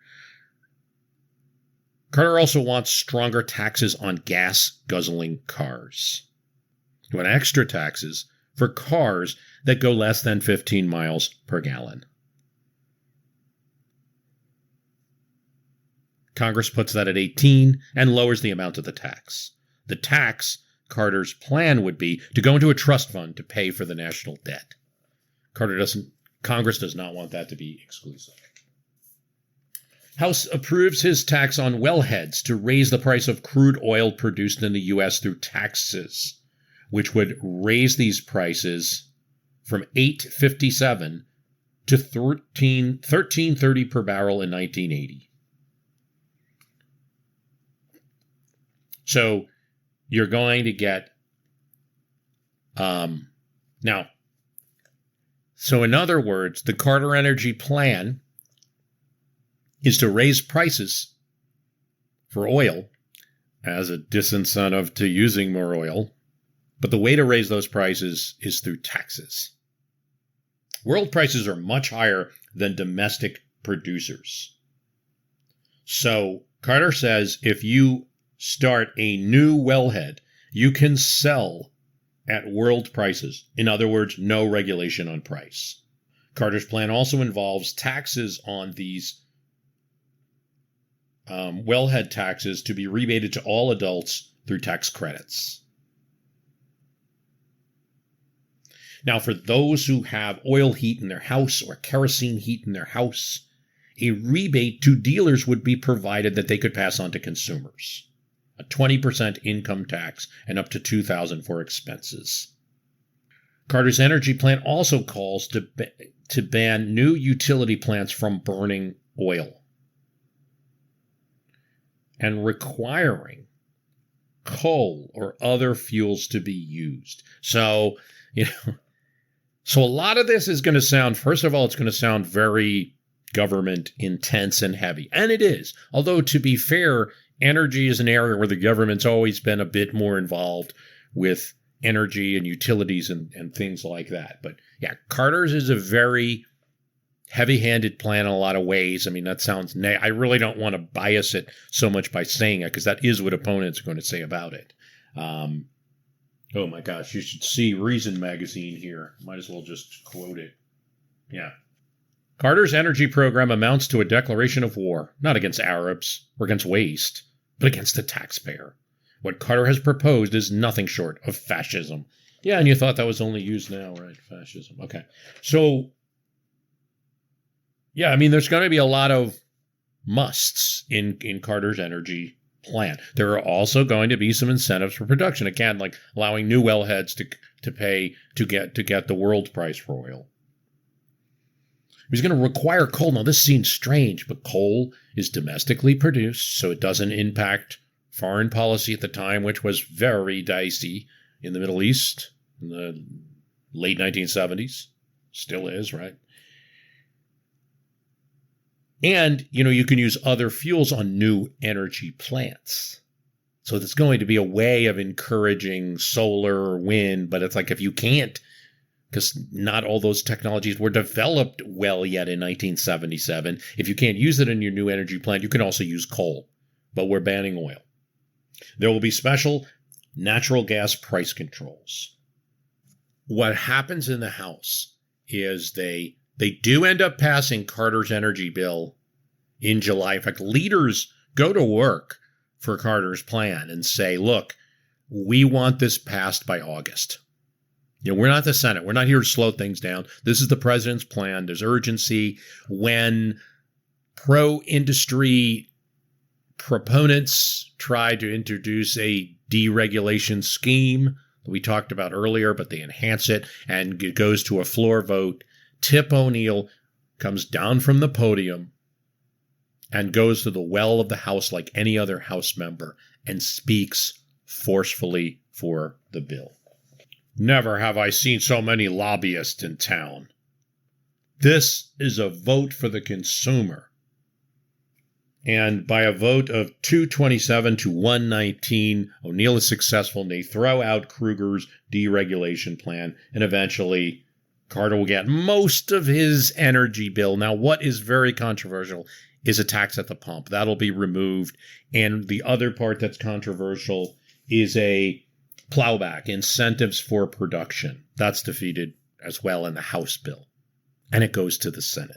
C: Carter also wants stronger taxes on gas-guzzling cars. He wants extra taxes for cars that go less than 15 miles per gallon. Congress puts that at 18 and lowers the amount of the tax. The tax, Carter's plan would be to go into a trust fund to pay for the national debt. Congress does not want that to be exclusive. House approves his tax on wellheads to raise the price of crude oil produced in the U.S. through taxes, which would raise these prices from $8.57 to $13.30 per barrel in 1980. So you're going to get now. So in other words, the Carter Energy Plan is to raise prices for oil as a disincentive to using more oil. But the way to raise those prices is through taxes. World prices are much higher than domestic producers. So Carter says if you start a new wellhead, you can sell at world prices. In other words, no regulation on price. Carter's plan also involves taxes on these wellhead taxes to be rebated to all adults through tax credits. Now, for those who have oil heat in their house or kerosene heat in their house, a rebate to dealers would be provided that they could pass on to consumers. A 20% income tax and up to $2,000 for expenses. Carter's energy plan also calls to ban new utility plants from burning oil and requiring coal or other fuels to be used. So, so a lot of this is going to sound, first of all, it's going to sound very government intense and heavy. And it is. Although, to be fair, energy is an area where the government's always been a bit more involved with energy and utilities and things like that. But yeah, Carter's is a very heavy-handed plan in a lot of ways. I mean, that sounds I really don't want to bias it so much by saying it, because that is what opponents are going to say about it. Oh my gosh, you should see Reason magazine here. Might as well just quote it. Yeah. Carter's energy program amounts to a declaration of war, not against Arabs or against waste, but against the taxpayer. What Carter has proposed is nothing short of fascism. Yeah, and you thought that was only used now, right? Fascism. Okay. So, yeah, I mean, there's going to be a lot of musts in Carter's energy plan. There are also going to be some incentives for production. Again, like allowing new wellheads to pay to get the world price for oil. He's going to require coal. Now, this seems strange, but coal is domestically produced, so it doesn't impact foreign policy at the time, which was very dicey in the Middle East in the late 1970s. Still is, right? And, you can use other fuels on new energy plants. So there's going to be a way of encouraging solar or wind, but it's like if you can't, because not all those technologies were developed well yet in 1977. If you can't use it in your new energy plant, you can also use coal, but we're banning oil. There will be special natural gas price controls. What happens in the House is they do end up passing Carter's energy bill in July. In fact, leaders go to work for Carter's plan and say, look, we want this passed by August. We're not the Senate. We're not here to slow things down. This is the president's plan. There's urgency. When pro-industry proponents try to introduce a deregulation scheme that we talked about earlier, but they enhance it and it goes to a floor vote, Tip O'Neill comes down from the podium and goes to the well of the House like any other House member and speaks forcefully for the bill. Never have I seen so many lobbyists in town. This is a vote for the consumer. And by a vote of 227 to 119, O'Neill is successful, and they throw out Kruger's deregulation plan, and eventually Carter will get most of his energy bill. Now, what is very controversial is a tax at the pump. That'll be removed. And the other part that's controversial is a plowback, incentives for production. That's defeated as well in the House bill. And it goes to the Senate.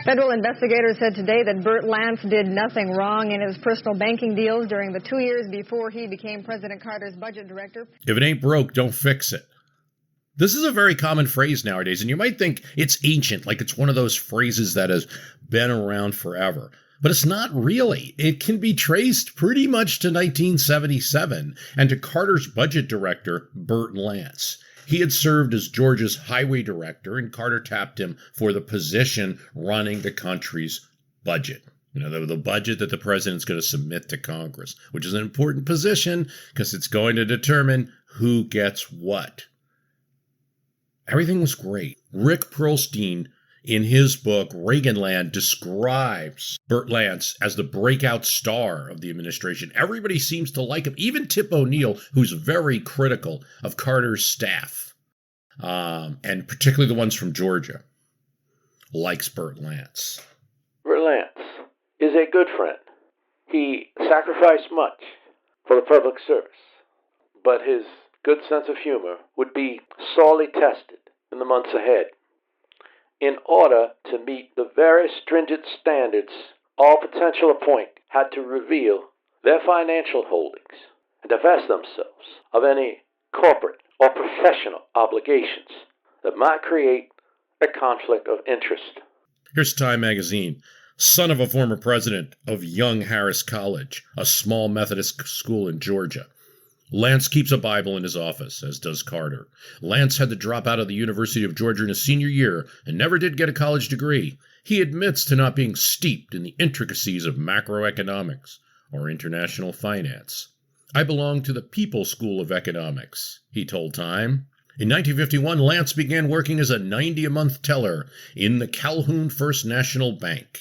O: Federal investigators said today that Burt Lance did nothing wrong in his personal banking deals during the 2 years before he became President Carter's budget director.
C: If it ain't broke, don't fix it. This is a very common phrase nowadays, and you might think it's ancient, like it's one of those phrases that has been around forever. But it's not really. It can be traced pretty much to 1977 and to Carter's budget director, Burt Lance. He had served as Georgia's highway director, and Carter tapped him for the position running the country's budget. The budget that the president's going to submit to Congress, which is an important position because it's going to determine who gets what. Everything was great. Rick Perlstein, in his book, Reaganland, describes Burt Lance as the breakout star of the administration. Everybody seems to like him, even Tip O'Neill, who's very critical of Carter's staff, and particularly the ones from Georgia, likes Burt Lance.
H: Burt Lance is a good friend. He sacrificed much for the public service, but his good sense of humor would be sorely tested in the months ahead. In order to meet the very stringent standards all potential appointees had to reveal their financial holdings and divest themselves of any corporate or professional obligations that might create a conflict of interest.
C: Here's Time magazine. Son of a former president of Young Harris College, a small Methodist school in Georgia. Lance keeps a Bible in his office, as does Carter. Lance had to drop out of the University of Georgia in his senior year and never did get a college degree. He admits to not being steeped in the intricacies of macroeconomics or international finance. I belong to the People's School of Economics, he told Time. In 1951, Lance began working as a 90-a-month teller in the Calhoun First National Bank,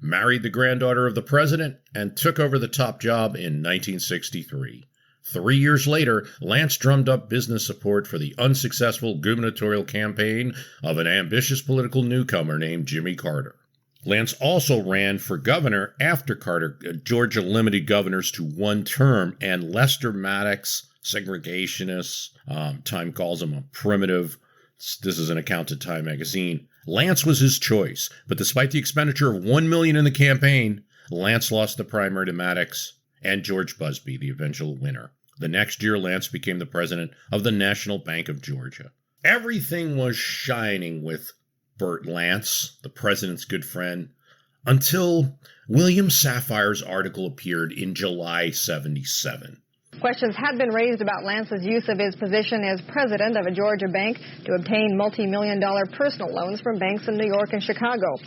C: married the granddaughter of the president, and took over the top job in 1963. 3 years later, Lance drummed up business support for the unsuccessful gubernatorial campaign of an ambitious political newcomer named Jimmy Carter. Lance also ran for governor after Carter. Georgia limited governors to one term, and Lester Maddox, segregationist, Time calls him a primitive. This is an account to Time magazine. Lance was his choice, but despite the expenditure of $1 million in the campaign, Lance lost the primary to Maddox and George Busby, the eventual winner. The next year, Lance became the president of the National Bank of Georgia. Everything was shining with Burt Lance, the president's good friend, until William Safire's article appeared in July 77.
O: Questions had been raised about Lance's use of his position as president of a Georgia bank to obtain multi-million-dollar personal loans from banks in New York and Chicago.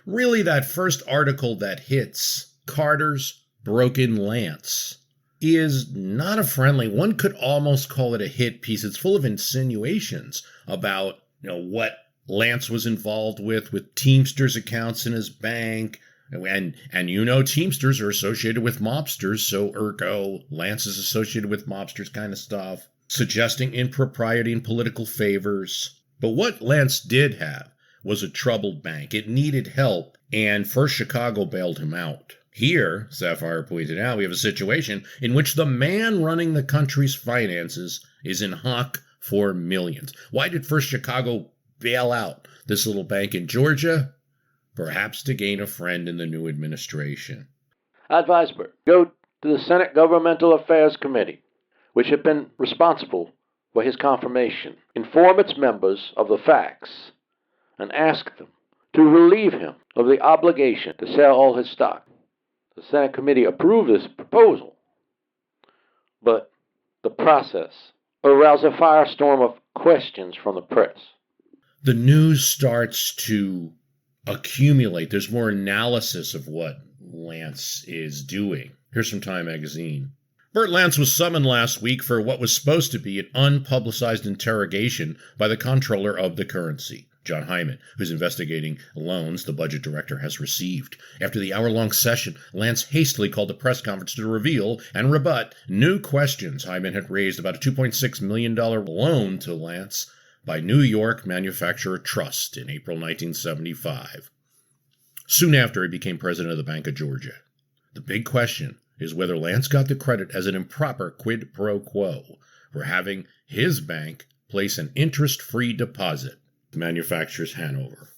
C: Really that first article that hits Carter's Broken Lance is not a friendly. One could almost call it a hit piece. It's full of insinuations about, what Lance was involved with Teamsters accounts in his bank. And Teamsters are associated with mobsters, so ergo, Lance is associated with mobsters kind of stuff, suggesting impropriety in political favors. But what Lance did have was a troubled bank. It needed help, and First Chicago bailed him out. Here, Safire pointed out, we have a situation in which the man running the country's finances is in hock for millions. Why did First Chicago bail out this little bank in Georgia? Perhaps to gain a friend in the new administration.
H: I advise Burt, go to the Senate Governmental Affairs Committee, which had been responsible for his confirmation. Inform its members of the facts and ask them to relieve him of the obligation to sell all his stock. The Senate committee approved this proposal, but the process aroused a firestorm of questions from the press.
C: The news starts to accumulate. There's more analysis of what Lance is doing. Here's from Time magazine. Burt Lance was summoned last week for what was supposed to be an unpublicized interrogation by the comptroller of the currency, John Hyman, who's investigating loans the budget director has received. After the hour-long session, Lance hastily called a press conference to reveal and rebut new questions Hyman had raised about a $2.6 million loan to Lance by New York Manufacturer Trust in April 1975. Soon after, he became president of the Bank of Georgia. The big question is whether Lance got the credit as an improper quid pro quo for having his bank place an interest-free deposit to Manufacturers Hanover.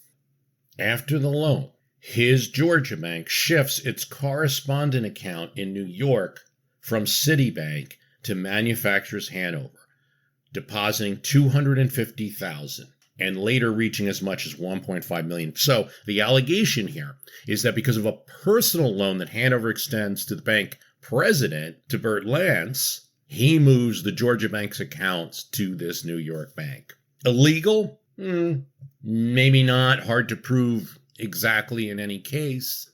C: After the loan, his Georgia bank shifts its correspondent account in New York from Citibank to Manufacturers Hanover. depositing $250,000 and later reaching as much as $1.5 million. So the allegation here is that because of a personal loan that Hanover extends to the bank president, to Bert Lance, he moves the Georgia bank's accounts to this New York bank. Illegal? Maybe not. Hard to prove exactly in any case,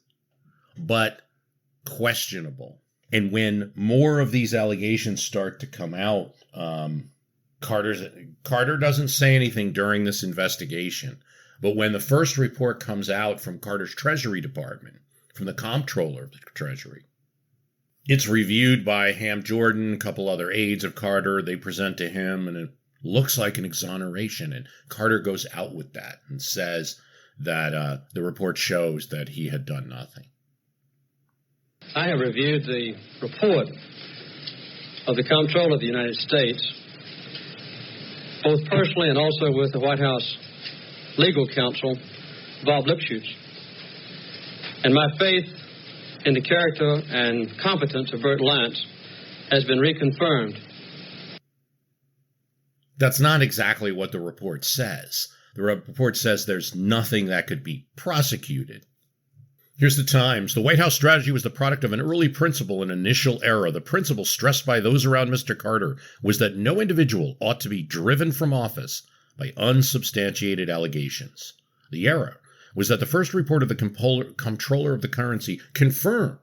C: but questionable. And when more of these allegations start to come out, Carter doesn't say anything during this investigation, but when the first report comes out from Carter's Treasury Department, from the comptroller of the Treasury, it's reviewed by Ham Jordan, a couple other aides of Carter. They present to him, and it looks like an exoneration. And Carter goes out with that and says that the report shows that he had done nothing.
B: I have reviewed the report of the Comptroller of the United States, both personally and also with the White House legal counsel, Bob Lipschutz. And my faith in the character and competence of Bert Lance has been reconfirmed.
C: That's not exactly what the report says. The report says there's nothing that could be prosecuted. Here's the Times. The White House strategy was the product of an early principle in initial era. The principle stressed by those around Mr. Carter was that no individual ought to be driven from office by unsubstantiated allegations. The error was that the first report of the comptroller of the currency confirmed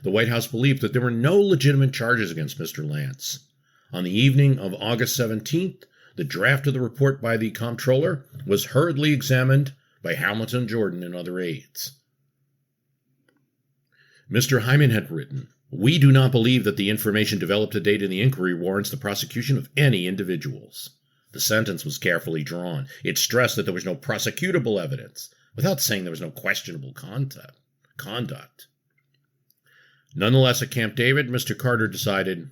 C: the White House belief that there were no legitimate charges against Mr. Lance. On the evening of August 17th, the draft of the report by the comptroller was hurriedly examined by Hamilton Jordan and other aides. Mr. Hyman had written, "We do not believe that the information developed to date in the inquiry warrants the prosecution of any individuals." The sentence was carefully drawn. It stressed that there was no prosecutable evidence, without saying there was no questionable conduct. Nonetheless, at Camp David, Mr. Carter decided,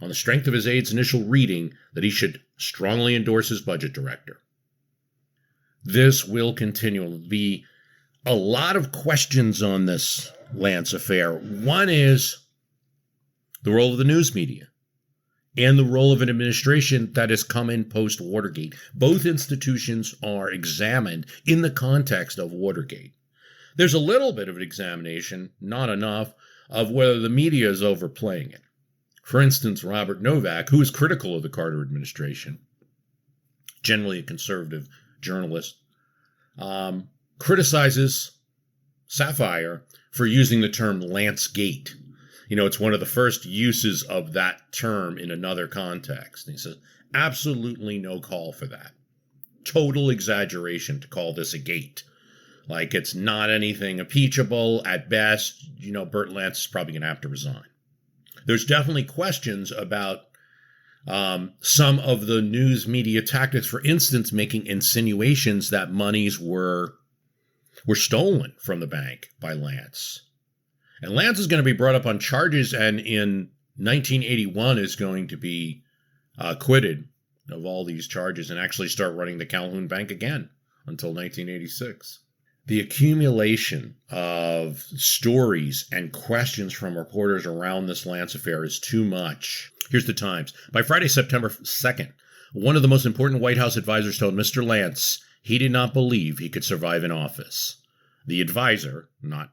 C: on the strength of his aide's initial reading, that he should strongly endorse his budget director. This will continue. There'll be a lot of questions on this Lance affair. One is the role of the news media and the role of an administration that has come in post-Watergate. Both institutions are examined in the context of Watergate. There's a little bit of an examination, not enough, of whether the media is overplaying it. For instance, Robert Novak, who is critical of the Carter administration, generally a conservative journalist, criticizes Sapphire for using the term Lancegate. You know, it's one of the first uses of that term in another context. And he says, absolutely no call for that. Total exaggeration to call this a gate. Like, it's not anything impeachable. At best, you know, Bert Lance is probably going to have to resign. There's definitely questions about some of the news media tactics, for instance, making insinuations that monies were stolen from the bank by Lance. And Lance is going to be brought up on charges, and in 1981 is going to be acquitted of all these charges and actually start running the Calhoun Bank again until 1986. The accumulation of stories and questions from reporters around this Lance affair is too much. Here's the Times. By Friday, September 2nd, one of the most important White House advisors told Mr. Lance he did not believe he could survive in office. The advisor, not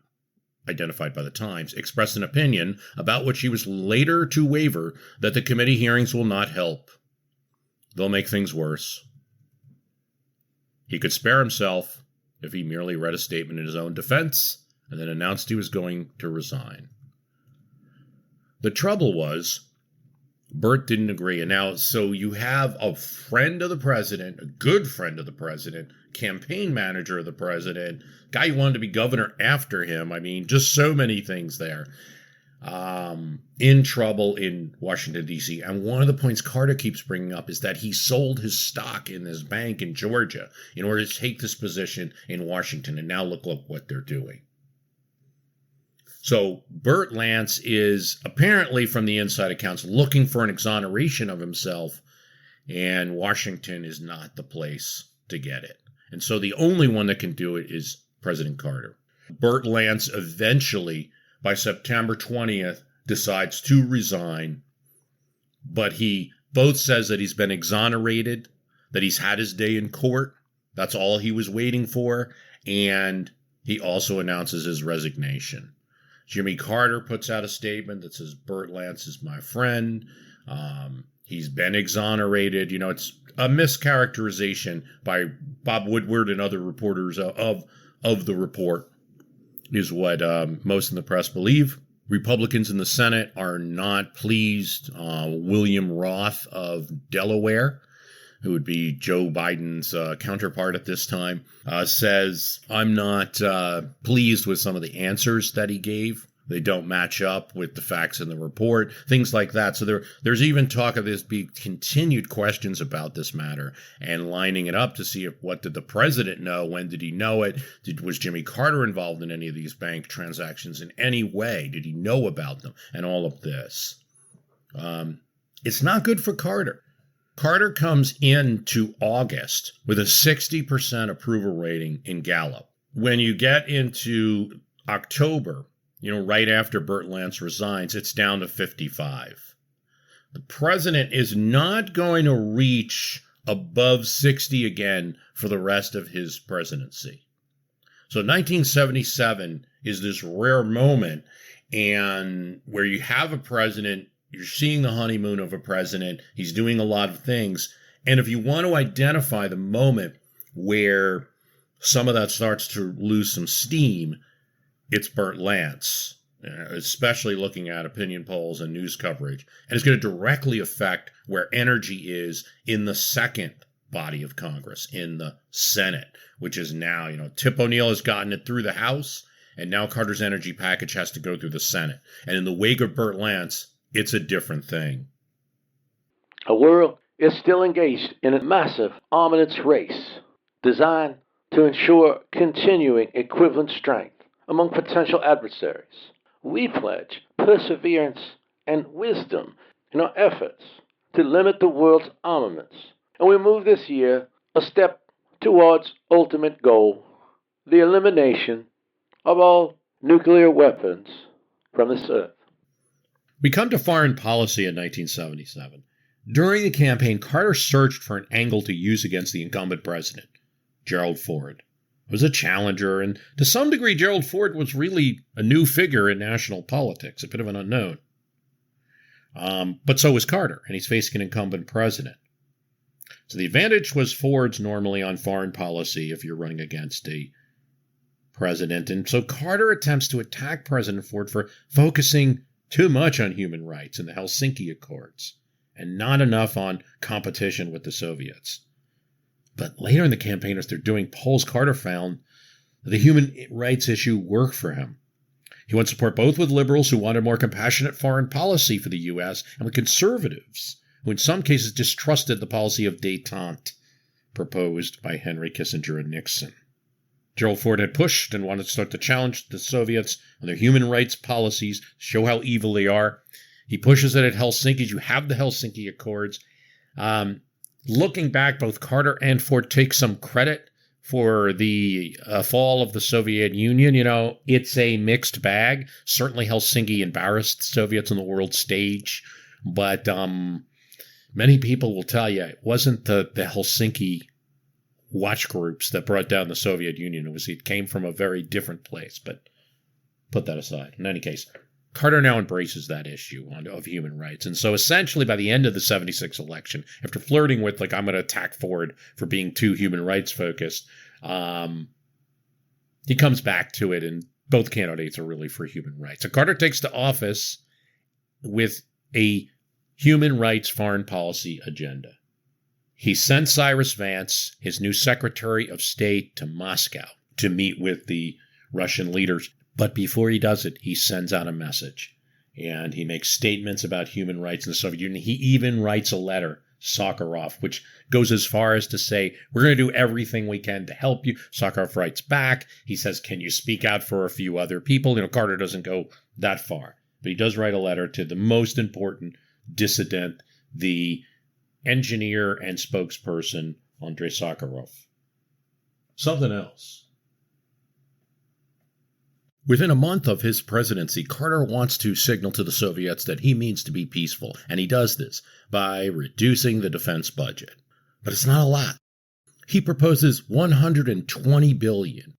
C: identified by the Times, expressed an opinion about which he was later to waver, that the committee hearings will not help. They'll make things worse. He could spare himself if he merely read a statement in his own defense and then announced he was going to resign. The trouble was, Bert didn't agree. And now, so you have a friend of the president, a good friend of the president, campaign manager of the president, guy who wanted to be governor after him. I mean, just so many things there. In trouble in Washington, D.C. And one of the points Carter keeps bringing up is that he sold his stock in this bank in Georgia in order to take this position in Washington. And now look what they're doing. So Bert Lance is apparently, from the inside accounts, looking for an exoneration of himself, and Washington is not the place to get it. And so the only one that can do it is President Carter. Bert Lance eventually, by September 20th, decides to resign, but he both says that he's been exonerated, that he's had his day in court. That's all he was waiting for. And he also announces his resignation. Jimmy Carter puts out a statement that says, Burt Lance is my friend. He's been exonerated. It's a mischaracterization by Bob Woodward and other reporters of the report, is what most in the press believe. Republicans in the Senate are not pleased. William Roth of Delaware, who would be Joe Biden's counterpart at this time, says, I'm not pleased with some of the answers that he gave. They don't match up with the facts in the report, things like that. So there's even talk of this be continued questions about this matter and lining it up to see what did the president know? When did he know it? Was Jimmy Carter involved in any of these bank transactions in any way? Did he know about them? And all of this. It's not good for Carter. Carter comes into August with a 60% approval rating in Gallup. When you get into October, right after Burt Lance resigns, it's down to 55. The president is not going to reach above 60 again for the rest of his presidency. So 1977 is this rare moment, and where you have a president, you're seeing the honeymoon of a president, he's doing a lot of things, and if you want to identify the moment where some of that starts to lose some steam, it's Burt Lance, especially looking at opinion polls and news coverage. And it's going to directly affect where energy is in the second body of Congress, in the Senate, which is now, Tip O'Neill has gotten it through the House, and now Carter's energy package has to go through the Senate. And in the wake of Burt Lance, it's a different thing.
H: The world is still engaged in a massive armaments race designed to ensure continuing equivalent strength among potential adversaries. We pledge perseverance and wisdom in our efforts to limit the world's armaments, and we move this year a step towards ultimate goal, the elimination of all nuclear weapons from this earth.
C: We come to foreign policy in 1977. During the campaign, Carter searched for an angle to use against the incumbent president, Gerald Ford. Was a challenger, and to some degree, Gerald Ford was really a new figure in national politics, a bit of an unknown. But so was Carter, and he's facing an incumbent president. So the advantage was Ford's normally on foreign policy if you're running against a president. And so Carter attempts to attack President Ford for focusing too much on human rights in the Helsinki Accords and not enough on competition with the Soviets. But later in the campaign, as they're doing polls, Carter found that the human rights issue worked for him. He won support both with liberals who wanted more compassionate foreign policy for the U.S. and with conservatives who in some cases distrusted the policy of détente proposed by Henry Kissinger and Nixon. Gerald Ford had pushed and wanted to start to challenge the Soviets on their human rights policies, show how evil they are. He pushes it at Helsinki. You have the Helsinki Accords. Looking back, both Carter and Ford take some credit for the fall of the Soviet Union. It's a mixed bag. Certainly Helsinki embarrassed the Soviets on the world stage, but many people will tell you it wasn't the Helsinki watch groups that brought down the Soviet Union. It came from a very different place, but put that aside. In any case, Carter now embraces that issue of human rights. And so essentially by the end of the 76 election, after flirting with, I'm going to attack Ford for being too human rights focused, he comes back to it, and both candidates are really for human rights. So Carter takes to office with a human rights foreign policy agenda. He sent Cyrus Vance, his new Secretary of State, to Moscow to meet with the Russian leaders. But before he does it, he sends out a message, and he makes statements about human rights in the Soviet Union. He even writes a letter, Sakharov, which goes as far as to say, we're going to do everything we can to help you. Sakharov writes back. He says, can you speak out for a few other people? Carter doesn't go that far, but he does write a letter to the most important dissident, the engineer and spokesperson, Andrei Sakharov. Something else. Within a month of his presidency, Carter wants to signal to the Soviets that he means to be peaceful, and he does this by reducing the defense budget. But it's not a lot. He proposes $120 billion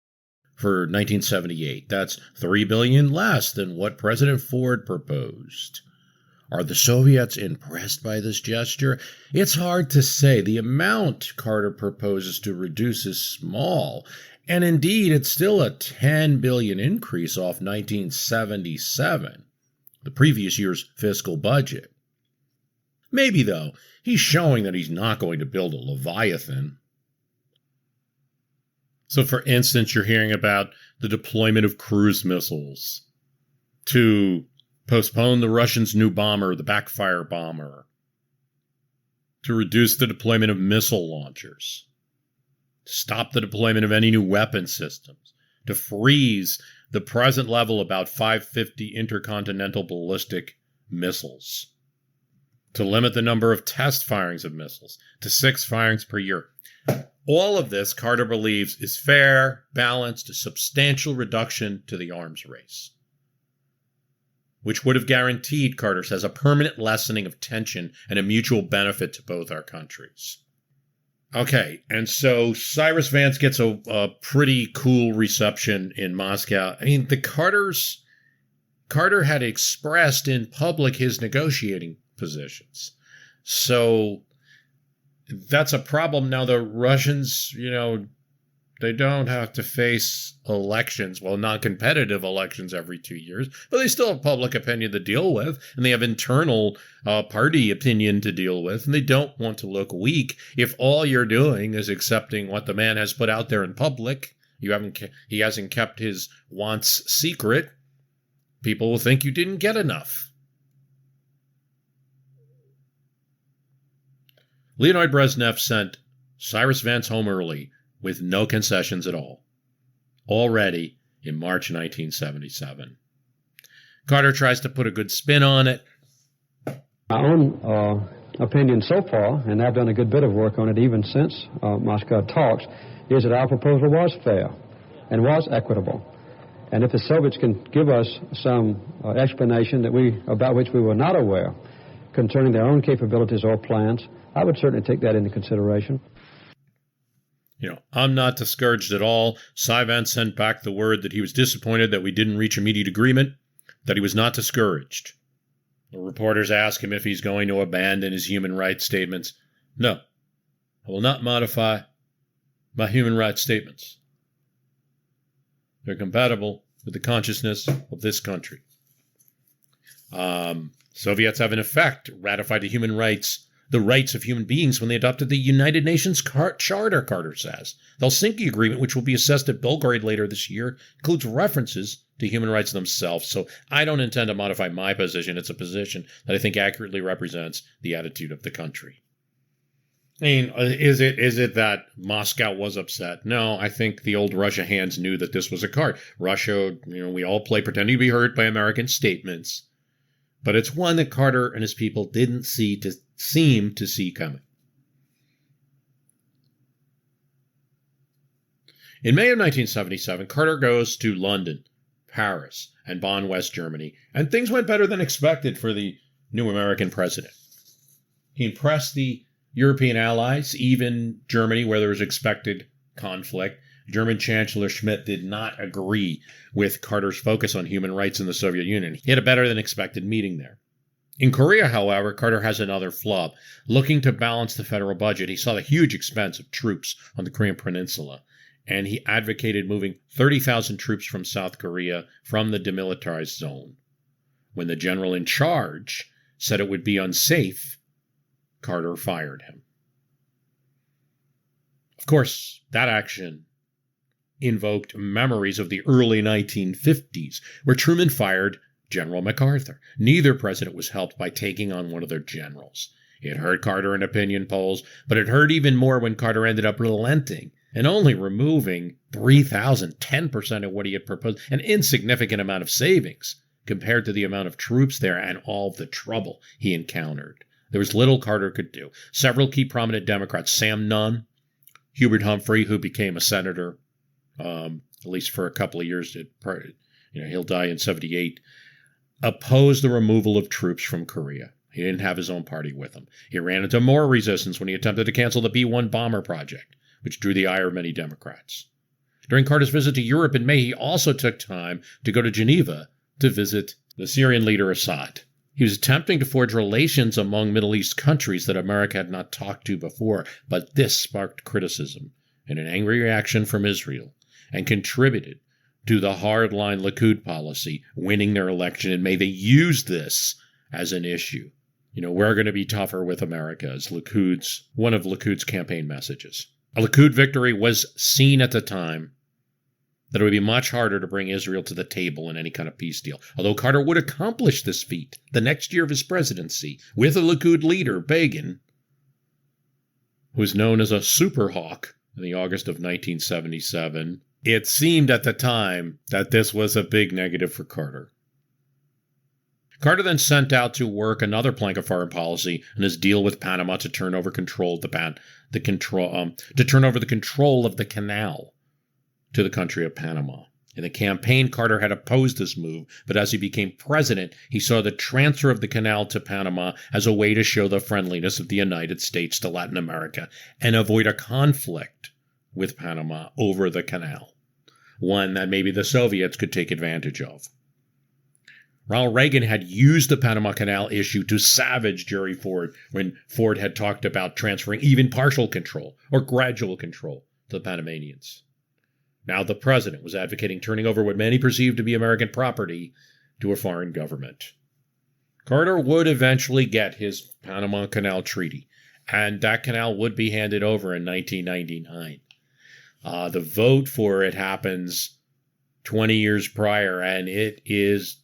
C: for 1978. That's $3 billion less than what President Ford proposed. Are the Soviets impressed by this gesture? It's hard to say. The amount Carter proposes to reduce is small, and indeed it's still a $10 billion increase off 1977, the previous year's fiscal budget. Maybe, though, he's showing that he's not going to build a Leviathan. So, for instance, you're hearing about the deployment of cruise missiles to postpone the Russians' new bomber, the backfire bomber, to reduce the deployment of missile launchers, to stop the deployment of any new weapon systems, to freeze the present level about 550 intercontinental ballistic missiles, to limit the number of test firings of missiles to 6 firings per year. All of this, Carter believes, is fair, balanced, a substantial reduction to the arms race, which would have guaranteed, Carter says, a permanent lessening of tension and a mutual benefit to both our countries. Okay, and so Cyrus Vance gets a pretty cool reception in Moscow. I mean, Carter had expressed in public his negotiating positions. So that's a problem. Now the Russians, they don't have to face elections, well, non-competitive elections every 2 years, but they still have public opinion to deal with, and they have internal party opinion to deal with, and they don't want to look weak. If all you're doing is accepting what the man has put out there in public, he hasn't kept his wants secret, people will think you didn't get enough. Leonid Brezhnev sent Cyrus Vance home early with no concessions at all, already in March 1977. Carter tries to put a good spin on it.
B: My own opinion so far, and I've done a good bit of work on it even since Moscow talks, is that our proposal was fair and was equitable. And if the Soviets can give us some explanation about which we were not aware concerning their own capabilities or plans, I would certainly take that into consideration.
C: I'm not discouraged at all. Cy Vance sent back the word that he was disappointed that we didn't reach immediate agreement, that he was not discouraged. The reporters ask him if he's going to abandon his human rights statements. No, I will not modify my human rights statements. They're compatible with the consciousness of this country. Soviets have in effect ratified the rights of human beings when they adopted the United Nations Charter, Carter says. The Helsinki Agreement, which will be assessed at Belgrade later this year, includes references to human rights themselves. So I don't intend to modify my position. It's a position that I think accurately represents the attitude of the country. I mean, is it that Moscow was upset? No, I think the old Russia hands knew that this was a card. Russia, we all play pretending to be hurt by American statements. But it's one that Carter and his people didn't seem to see coming. In May of 1977, Carter goes to London, Paris, and Bonn, West Germany, and things went better than expected for the new American president. He impressed the European allies, even Germany, where there was expected conflict. German Chancellor Schmidt did not agree with Carter's focus on human rights in the Soviet Union. He had a better than expected meeting there. In Korea, however, Carter has another flub. Looking to balance the federal budget, he saw the huge expense of troops on the Korean Peninsula, and he advocated moving 30,000 troops from South Korea from the demilitarized zone. When the general in charge said it would be unsafe, Carter fired him. Of course, that action invoked memories of the early 1950s, where Truman fired General MacArthur. Neither president was helped by taking on one of their generals. It hurt Carter in opinion polls, but it hurt even more when Carter ended up relenting and only removing 3,000, 10% of what he had proposed, an insignificant amount of savings compared to the amount of troops there and all the trouble he encountered. There was little Carter could do. Several key prominent Democrats, Sam Nunn, Hubert Humphrey, who became a senator, at least for a couple of years, he'll die in 78, opposed the removal of troops from Korea. He didn't have his own party with him. He ran into more resistance when he attempted to cancel the B-1 bomber project, which drew the ire of many Democrats. During Carter's visit to Europe in May, he also took time to go to Geneva to visit the Syrian leader Assad. He was attempting to forge relations among Middle East countries that America had not talked to before, but this sparked criticism and an angry reaction from Israel and contributed to the hardline Likud policy, winning their election in May. They used this as an issue. We're going to be tougher with America as one of Likud's campaign messages. A Likud victory was seen at the time that it would be much harder to bring Israel to the table in any kind of peace deal. Although Carter would accomplish this feat the next year of his presidency with a Likud leader, Begin, who was known as a super hawk in the August of 1977. It seemed at the time that this was a big negative for Carter. Carter then sent out to work another plank of foreign policy in his deal with Panama to turn over control of the control of the canal to the country of Panama. In the campaign, Carter had opposed this move, but as he became president, he saw the transfer of the canal to Panama as a way to show the friendliness of the United States to Latin America and avoid a conflict with Panama over the canal, one that maybe the Soviets could take advantage of. Ronald Reagan had used the Panama Canal issue to savage Jerry Ford when Ford had talked about transferring even partial control or gradual control to the Panamanians. Now the president was advocating turning over what many perceived to be American property to a foreign government. Carter would eventually get his Panama Canal Treaty, and that canal would be handed over in 1999. The vote for it happens 20 years prior, and it is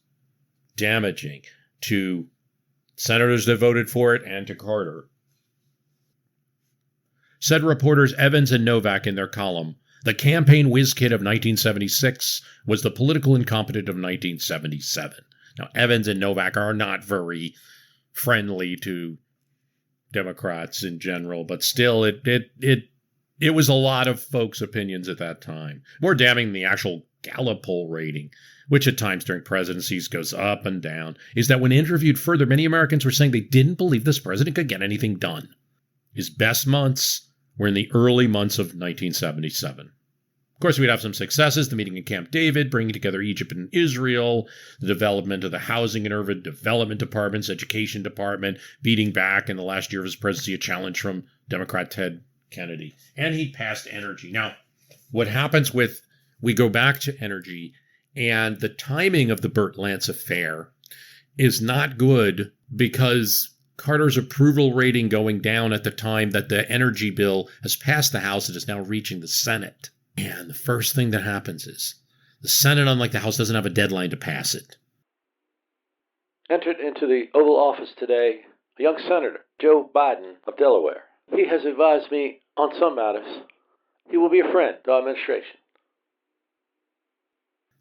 C: damaging to senators that voted for it and to Carter. Said reporters Evans and Novak in their column, "The campaign whiz kid of 1976 was the political incompetent of 1977. Now, Evans and Novak are not very friendly to Democrats in general, but still, it was a lot of folks' opinions at that time. More damning than the actual Gallup poll rating, which at times during presidencies goes up and down, is that when interviewed further, many Americans were saying they didn't believe this president could get anything done. His best months were in the early months of 1977. Of course, we'd have some successes, the meeting in Camp David, bringing together Egypt and Israel, the development of the housing and urban development departments, education department, beating back in the last year of his presidency a challenge from Democrat Ted Kennedy. And he passed energy. Now, what happens we go back to energy, and the timing of the Burt Lance affair is not good because Carter's approval rating going down at the time that the energy bill has passed the House and is now reaching the Senate. And the first thing that happens is the Senate, unlike the House, doesn't have a deadline to pass it.
H: Entered into the Oval Office today, a young senator, Joe Biden of Delaware. He has advised me on some matters. He will be a friend to our administration.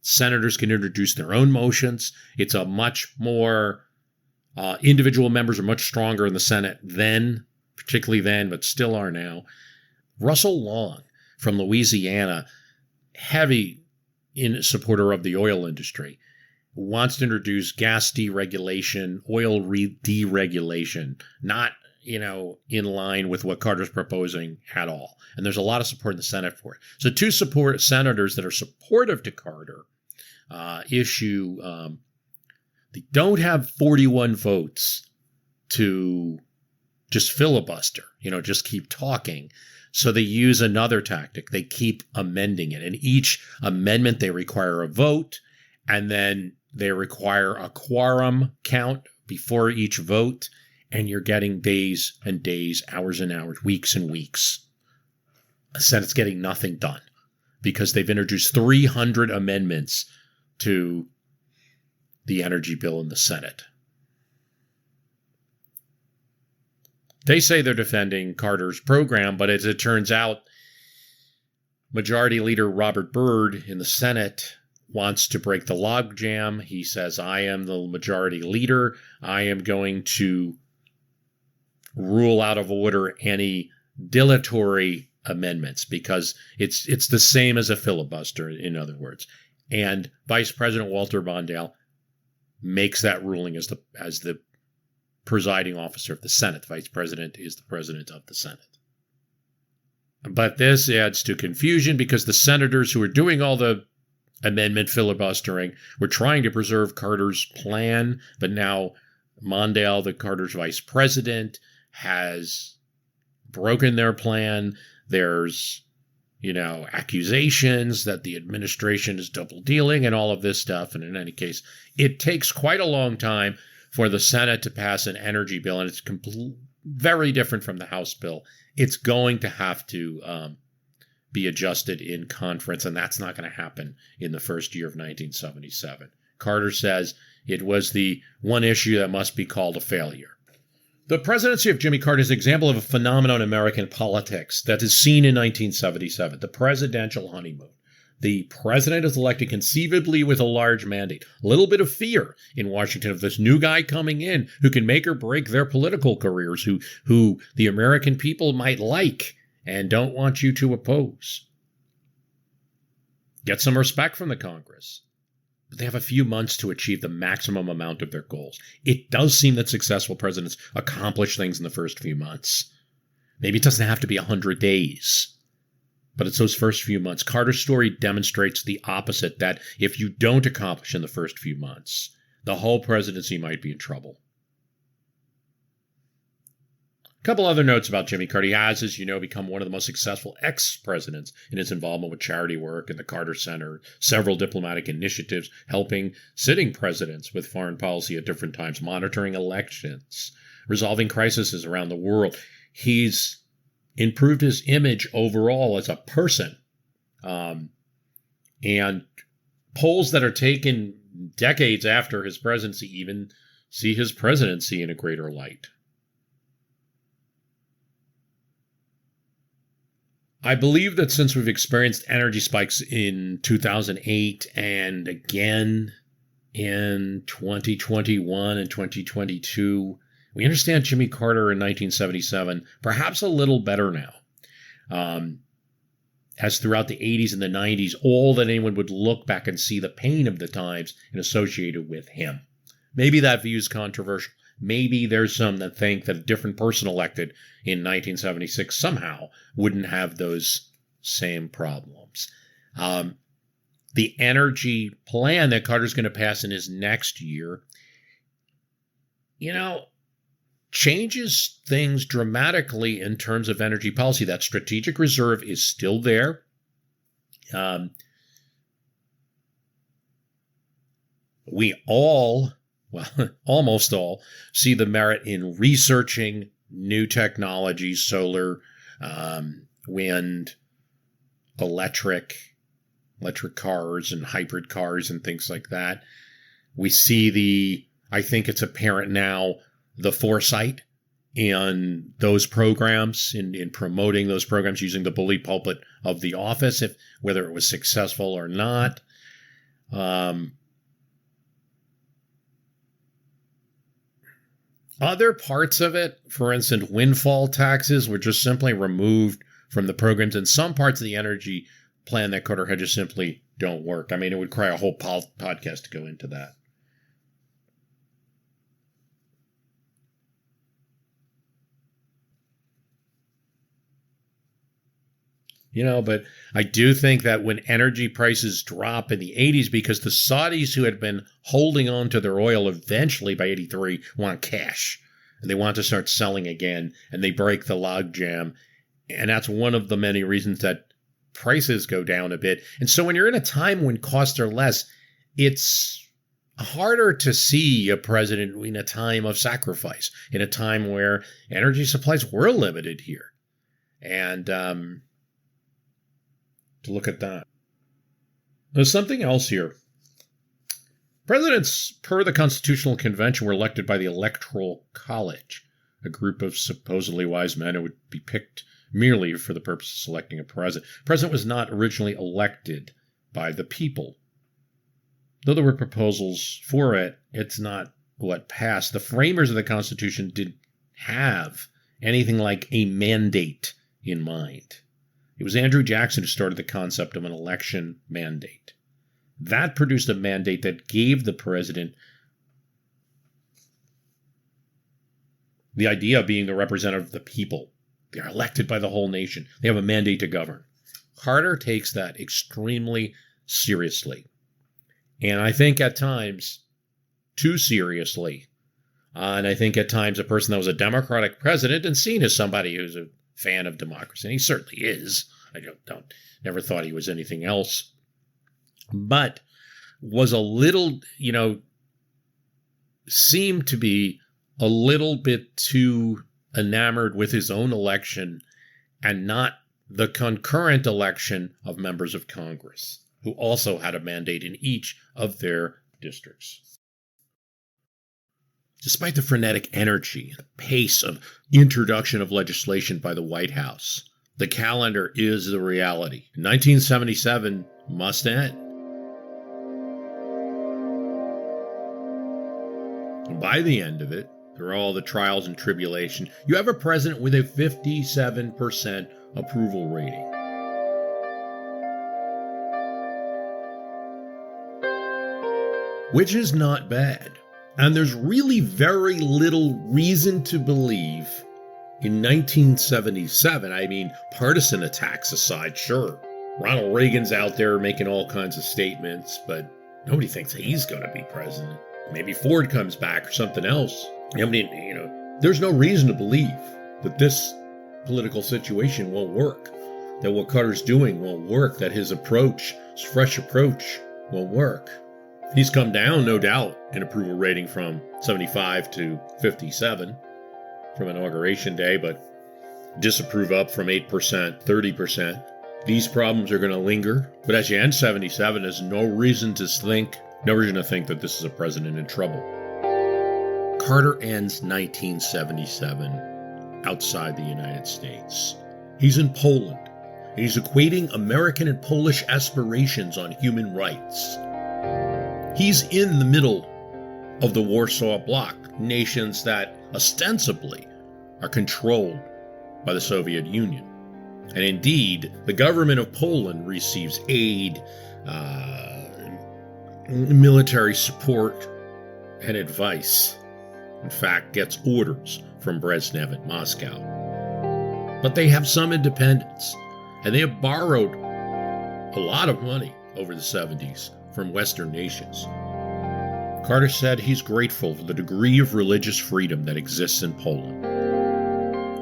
C: Senators can introduce their own motions. It's a much more, individual members are much stronger in the Senate then, particularly then, but still are now. Russell Long from Louisiana, heavy supporter of the oil industry, wants to introduce gas deregulation, oil deregulation, not, in line with what Carter's proposing at all. And there's a lot of support in the Senate for it. So two senators that are supportive to Carter they don't have 41 votes to just filibuster, just keep talking. So they use another tactic. They keep amending it. And each amendment, they require a vote, and then they require a quorum count before each vote. And you're getting days and days, hours and hours, weeks and weeks. The Senate's getting nothing done because they've introduced 300 amendments to the energy bill in the Senate. They say they're defending Carter's program, but as it turns out, Majority Leader Robert Byrd in the Senate wants to break the logjam. He says, I am the majority leader. I am going to rule out of order any dilatory amendments because it's the same as a filibuster, in other words. And Vice President Walter Mondale makes that ruling as the presiding officer of the Senate. The Vice President is the President of the Senate. But this adds to confusion because the senators who are doing all the amendment filibustering were trying to preserve Carter's plan, but now Mondale, the Carter's vice president, has broken their plan. There's, accusations that the administration is double dealing and all of this stuff. And in any case, it takes quite a long time for the Senate to pass an energy bill, and it's very different from the House bill. It's going to have to be adjusted in conference, and that's not going to happen in the first year of 1977. Carter says it was the one issue that must be called a failure. The presidency of Jimmy Carter is an example of a phenomenon in American politics that is seen in 1977, the presidential honeymoon. The president is elected conceivably with a large mandate. A little bit of fear in Washington of this new guy coming in who can make or break their political careers, who the American people might like and don't want you to oppose. Get some respect from the Congress. But they have a few months to achieve the maximum amount of their goals. It does seem that successful presidents accomplish things in the first few months. Maybe it doesn't have to be 100 days. But it's those first few months. Carter's story demonstrates the opposite, that if you don't accomplish in the first few months, the whole presidency might be in trouble. A couple other notes about Jimmy Carter. He has, as you know, become one of the most successful ex-presidents in his involvement with charity work and the Carter Center, several diplomatic initiatives helping sitting presidents with foreign policy at different times, monitoring elections, resolving crises around the world. He's improved his image overall as a person. And polls that are taken decades after his presidency even see his presidency in a greater light. I believe that since we've experienced energy spikes in 2008 and again in 2021 and 2022, we understand Jimmy Carter in 1977 perhaps a little better now. As throughout the 80s and the 90s, all that anyone would look back and see the pain of the times and associated with him. Maybe that view is controversial. Maybe there's some that think that a different person elected in 1976 somehow wouldn't have those same problems. The energy plan that Carter's going to pass in his next year, changes things dramatically in terms of energy policy. That strategic reserve is still there. We all, almost all, see the merit in researching new technologies, solar, wind, electric cars and hybrid cars and things like that. We see I think it's apparent now, the foresight in those programs, in promoting those programs using the bully pulpit of the office, whether it was successful or not. Other parts of it, for instance, windfall taxes, were just simply removed from the programs, and some parts of the energy plan that Carter had just simply don't work. I mean, it would require a whole podcast to go into that. But I do think that when energy prices drop in the 80s, because the Saudis who had been holding on to their oil eventually by 83 want cash, and they want to start selling again, and they break the logjam. And that's one of the many reasons that prices go down a bit. And so when you're in a time when costs are less, it's harder to see a president in a time of sacrifice, in a time where energy supplies were limited here. And to look at that. There's something else here. Presidents, per the Constitutional Convention, were elected by the Electoral College, a group of supposedly wise men who would be picked merely for the purpose of selecting a president. The president was not originally elected by the people. Though there were proposals for it, it's not what passed. The framers of the Constitution didn't have anything like a mandate in mind. It was Andrew Jackson who started the concept of an election mandate. That produced a mandate that gave the president the idea of being the representative of the people. They're elected by the whole nation. They have a mandate to govern. Carter takes that extremely seriously. And I think at times, too seriously. And I think at times a person that was a Democratic president and seen as somebody who's a fan of democracy, and he certainly is. I never thought he was anything else. But was a little, seemed to be a little bit too enamored with his own election and not the concurrent election of members of Congress, who also had a mandate in each of their districts. Despite the frenetic energy and pace of introduction of legislation by the White House, the calendar is the reality. 1977 must end. And by the end of it, through all the trials and tribulation, you have a president with a 57% approval rating. Which is not bad. And there's really very little reason to believe in 1977, I mean, partisan attacks aside, sure. Ronald Reagan's out there making all kinds of statements, but nobody thinks he's going to be president. Maybe Ford comes back or something else. I mean, there's no reason to believe that this political situation won't work, that what Carter's doing won't work, that his approach, his fresh approach, won't work. He's come down, no doubt, in approval rating from 75 to 57 from Inauguration Day, but disapprove up from 8%, 30%. These problems are going to linger, but as you end 77, there's no reason to think that this is a president in trouble. Carter ends 1977 outside the United States. He's in Poland. He's equating American and Polish aspirations on human rights. He's in the middle of the Warsaw Bloc, nations that ostensibly are controlled by the Soviet Union. And indeed, the government of Poland receives aid, military support, and advice. In fact, gets orders from Brezhnev at Moscow. But they have some independence, and they have borrowed a lot of money over the 70s from Western nations. Carter said he's grateful for the degree of religious freedom that exists in Poland.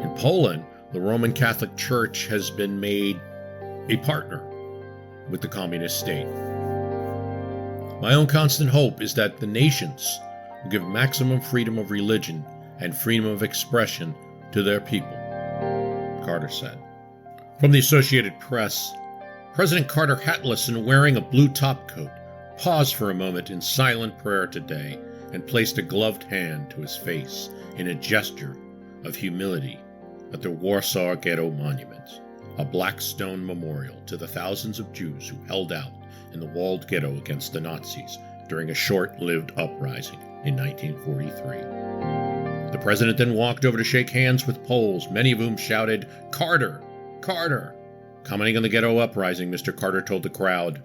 C: In Poland, the Roman Catholic Church has been made a partner with the communist state. My own constant hope is that the nations will give maximum freedom of religion and freedom of expression to their people, Carter said. From the Associated Press, President Carter, hatless and wearing a blue topcoat, paused for a moment in silent prayer today and placed a gloved hand to his face in a gesture of humility at the Warsaw Ghetto Monument, a black stone memorial to the thousands of Jews who held out in the walled ghetto against the Nazis during a short-lived uprising in 1943. The president then walked over to shake hands with Poles, many of whom shouted, "Carter! Carter!" Commenting on the ghetto uprising, Mr. Carter told the crowd,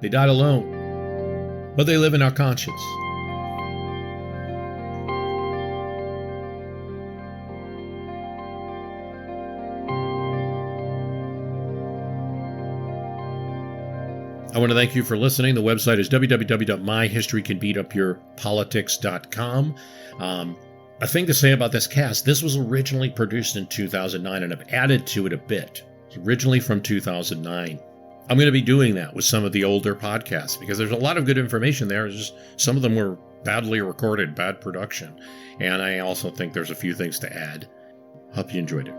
C: "They died alone, but they live in our conscience." I want to thank you for listening. The website is www.myhistorycanbeatupyourpolitics.com. A thing to say about this cast, this was originally produced in 2009, and I've added to it a bit. It's originally from 2009. I'm going to be doing that with some of the older podcasts, because there's a lot of good information there. It's just some of them were badly recorded, bad production. And I also think there's a few things to add. Hope you enjoyed it.